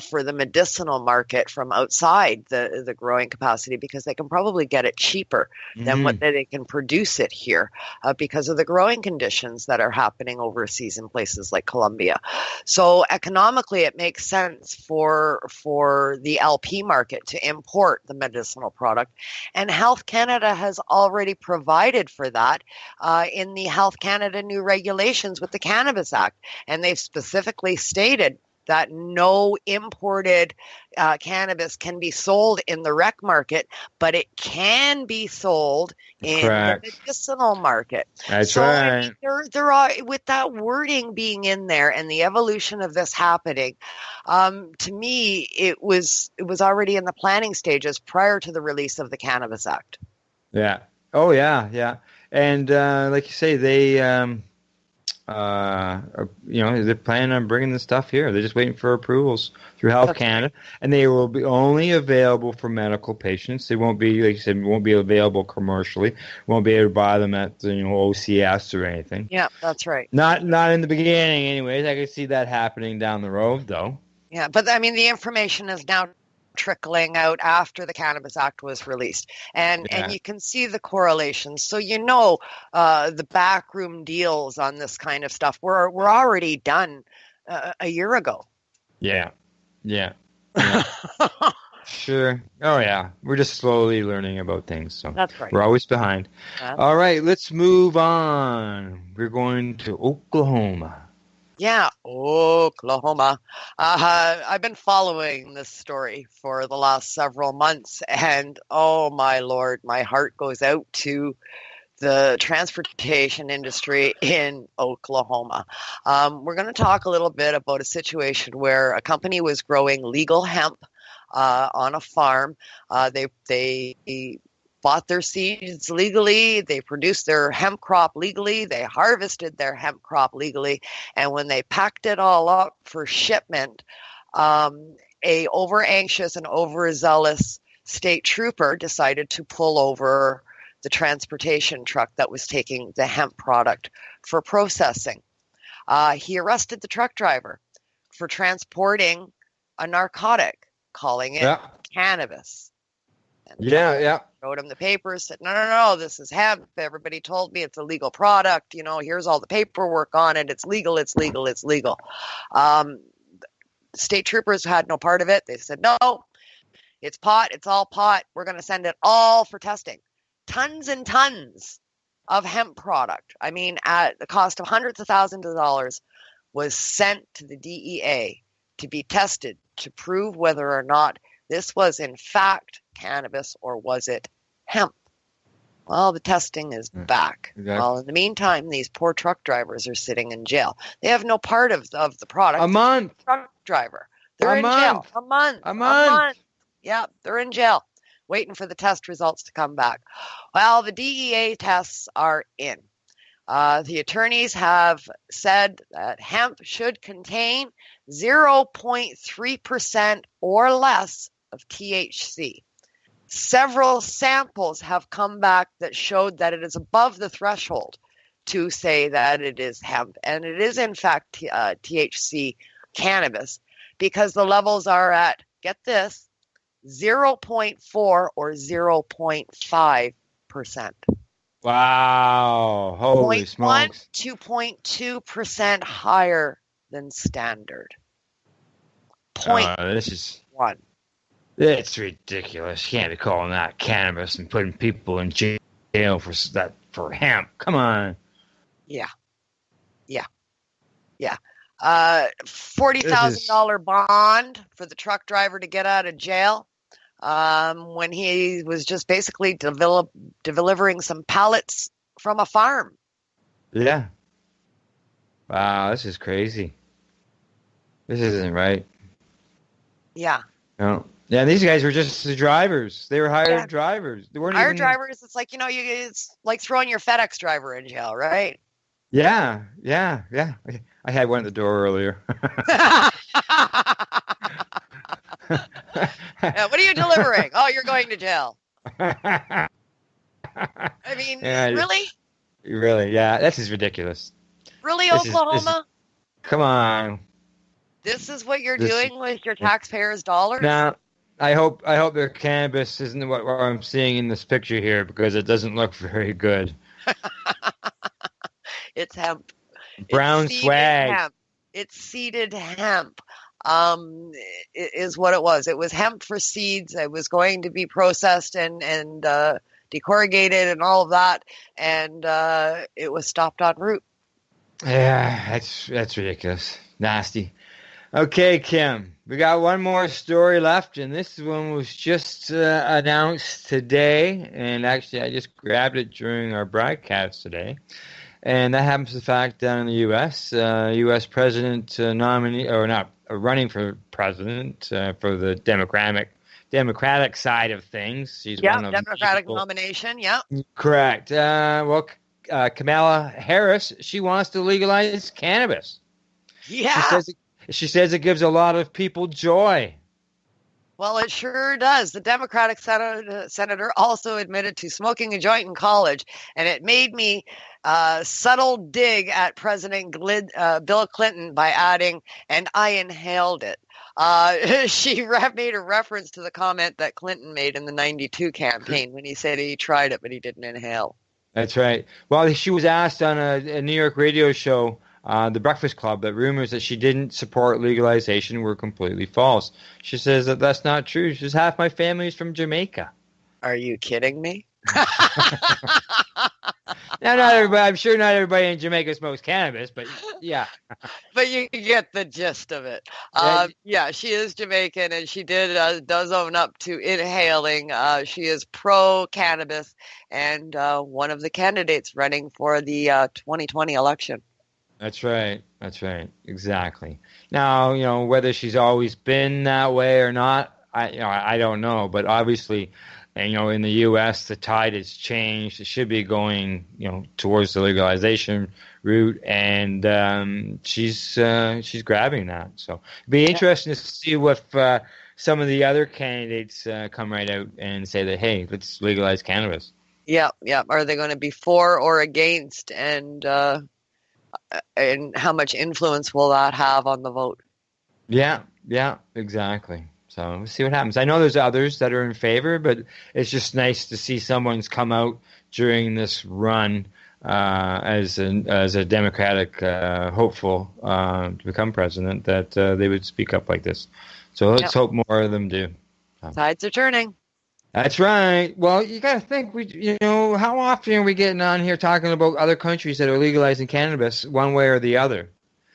for the medicinal market from outside the growing capacity, because they can probably get it cheaper than what they can produce it here because of the growing conditions that are happening overseas in places like Colombia. So economically, it makes sense for the LP market to import the medicinal product, and Health Canada has already provided for that in the Health Canada new regulations with the Cannabis Act, and they've specifically stated that no imported cannabis can be sold in the rec market, but it can be sold in the medicinal market. That's so, right. I mean, there are, with that wording being in there and the evolution of this happening, to me, it was already in the planning stages prior to the release of the Cannabis Act. Yeah. Oh, yeah, yeah. And like you say, they, they're planning on bringing the stuff here. They're just waiting for approvals through Health Canada, and they will be only available for medical patients. They won't be, like you said, won't be available commercially. Won't be able to buy them at OCS or anything. Yeah, that's right. Not in the beginning, anyways. I can see that happening down the road, though. Yeah, but I mean, the information is now trickling out after the Cannabis Act was released, and you can see the correlations. So the backroom deals on this kind of stuff were already done a year ago. Yeah. Sure. Oh yeah, we're just slowly learning about things. So that's right. We're always behind. All right, let's move on. We're going to Oklahoma. Yeah, Oklahoma. I've been following this story for the last several months, and oh my Lord, my heart goes out to the transportation industry in Oklahoma. We're going to talk a little bit about a situation where a company was growing legal hemp on a farm. They bought their seeds legally, they produced their hemp crop legally, they harvested their hemp crop legally, and when they packed it all up for shipment, a over-anxious and overzealous state trooper decided to pull over the transportation truck that was taking the hemp product for processing. He arrested the truck driver for transporting a narcotic, calling it cannabis. Yeah. Showed him the papers, said, no, this is hemp. Everybody told me it's a legal product. Here's all the paperwork on it. It's legal. State troopers had no part of it. They said, no, it's pot. It's all pot. We're going to send it all for testing. Tons and tons of hemp product. I mean, at the cost of hundreds of thousands of dollars was sent to the DEA to be tested to prove whether or not this was in fact cannabis or was it hemp. Well, the testing is back. Exactly. Well, in the meantime, these poor truck drivers are sitting in jail. They have no part of the product. A month. Truck driver. They're A in month. jail. A month. Yeah, they're in jail, waiting for the test results to come back. Well, the DEA tests are in. The attorneys have said that hemp should contain 0.3% or less of THC. Several samples have come back that showed that it is above the threshold to say that it is hemp, and it is in fact THC cannabis, because the levels are at, get this, 0.4 or 0.5%. Wow. Holy 0.1 smokes. to 0.2% higher than standard. This is 0.1. It's ridiculous. You can't be calling that cannabis and putting people in jail for hemp. Come on. Yeah. $40,000 bond for the truck driver to get out of jail when he was just basically delivering some pallets from a farm. Yeah. Wow, this is crazy. This isn't right. Yeah. No. Yeah, these guys were just the drivers. They were hired drivers. They weren't hired drivers. It's like, it's like throwing your FedEx driver in jail, right? Yeah. I had one at the door earlier. What are you delivering? Oh, you're going to jail. I mean, really? Really, yeah. This is ridiculous. Really, Oklahoma? Come on. This is what you're doing with your taxpayers' dollars? Now, I hope their cannabis isn't what I'm seeing in this picture here, because it doesn't look very good. It's hemp. Brown swag. Hemp. It's seeded hemp. Is what it was. It was hemp for seeds. It was going to be processed and decorrugated and all of that, and it was stopped en route. Yeah, that's ridiculous. Nasty. Okay, Kim, we got one more story left, and this one was just announced today, and actually I just grabbed it during our broadcast today, and that happens to the fact down in the U.S., U.S. president nominee, or not, running for president for the Democratic side of things. She's one of Democratic nomination, yeah. Correct. Kamala Harris, she wants to legalize cannabis. Yeah. She says it gives a lot of people joy. Well, it sure does. The Democratic senator also admitted to smoking a joint in college, and it made me subtle dig at President Bill Clinton by adding, and I inhaled it. She made a reference to the comment that Clinton made in the 92 campaign when he said he tried it, but he didn't inhale. That's right. Well, she was asked on a New York radio show, The Breakfast Club, that rumors that she didn't support legalization were completely false. She says that that's not true. She says, half my family is from Jamaica. Are you kidding me? Now, not everybody. I'm sure not everybody in Jamaica smokes cannabis, but yeah. But you get the gist of it. Yeah, she is Jamaican, and she does own up to inhaling. She is pro-cannabis, and one of the candidates running for the 2020 election. That's right. Exactly. Now, whether she's always been that way or not, I don't know. But obviously, in the U.S., the tide has changed. It should be going, towards the legalization route, and she's grabbing that. So it'd be interesting to see what some of the other candidates come right out and say that, hey, let's legalize cannabis. Yeah. Are they going to be for or against, and how much influence will that have on the vote? Yeah, exactly. So we'll see what happens. I know there's others that are in favor, but it's just nice to see someone's come out during this run as a Democratic hopeful to become president, that they would speak up like this. So let's hope more of them do. Tides are turning. That's right. Well, you got to think, how often are we getting on here talking about other countries that are legalizing cannabis one way or the other?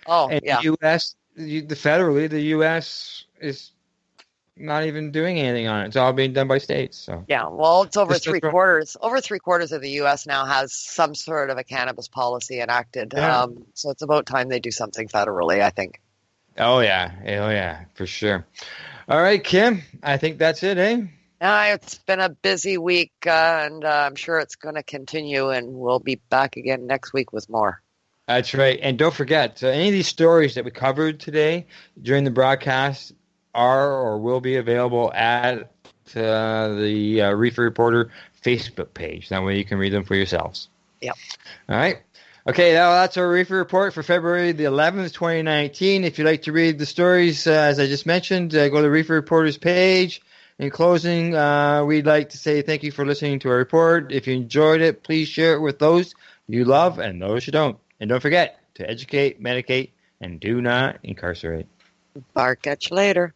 Oh, and yeah. the U.S., federally, the U.S. is not even doing anything on it. It's all being done by states. So Yeah, well, it's over Just three quarters. Over 3/4 of the U.S. now has some sort of a cannabis policy enacted. Yeah. So it's about time they do something federally, I think. Oh yeah, for sure. All right, Kim, I think that's it, eh? It's been a busy week, and I'm sure it's going to continue, and we'll be back again next week with more. That's right. And don't forget, any of these stories that we covered today during the broadcast are or will be available at the Reefer Reporter Facebook page. That way you can read them for yourselves. Yep. All right. Okay, that's our Reefer Report for February the 11th, 2019. If you'd like to read the stories, as I just mentioned, go to the Reefer Reporters page. In closing, we'd like to say thank you for listening to our report. If you enjoyed it, please share it with those you love and those you don't. And don't forget to educate, medicate, and do not incarcerate. Bark at you later.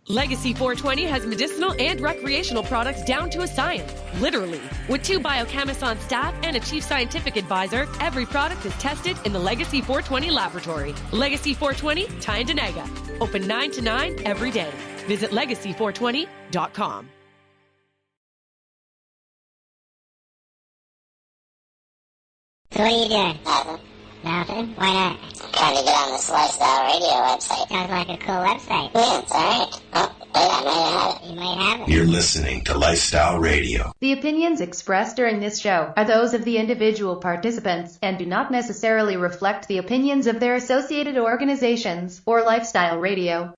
Legacy 420 has medicinal and recreational products down to a science. Literally. With 2 biochemists on staff and a chief scientific advisor, every product is tested in the Legacy 420 laboratory. Legacy 420, Tyendinaga. Open 9 to 9 every day. Visit legacy420.com. So what are you doing? Nothing? Why not? Trying to get on this Lifestyle Radio website. Sounds like a cool website. Yeah, it's alright. Oh, wait, I might have it. You might have it. You're listening to Lifestyle Radio. The opinions expressed during this show are those of the individual participants and do not necessarily reflect the opinions of their associated organizations or Lifestyle Radio.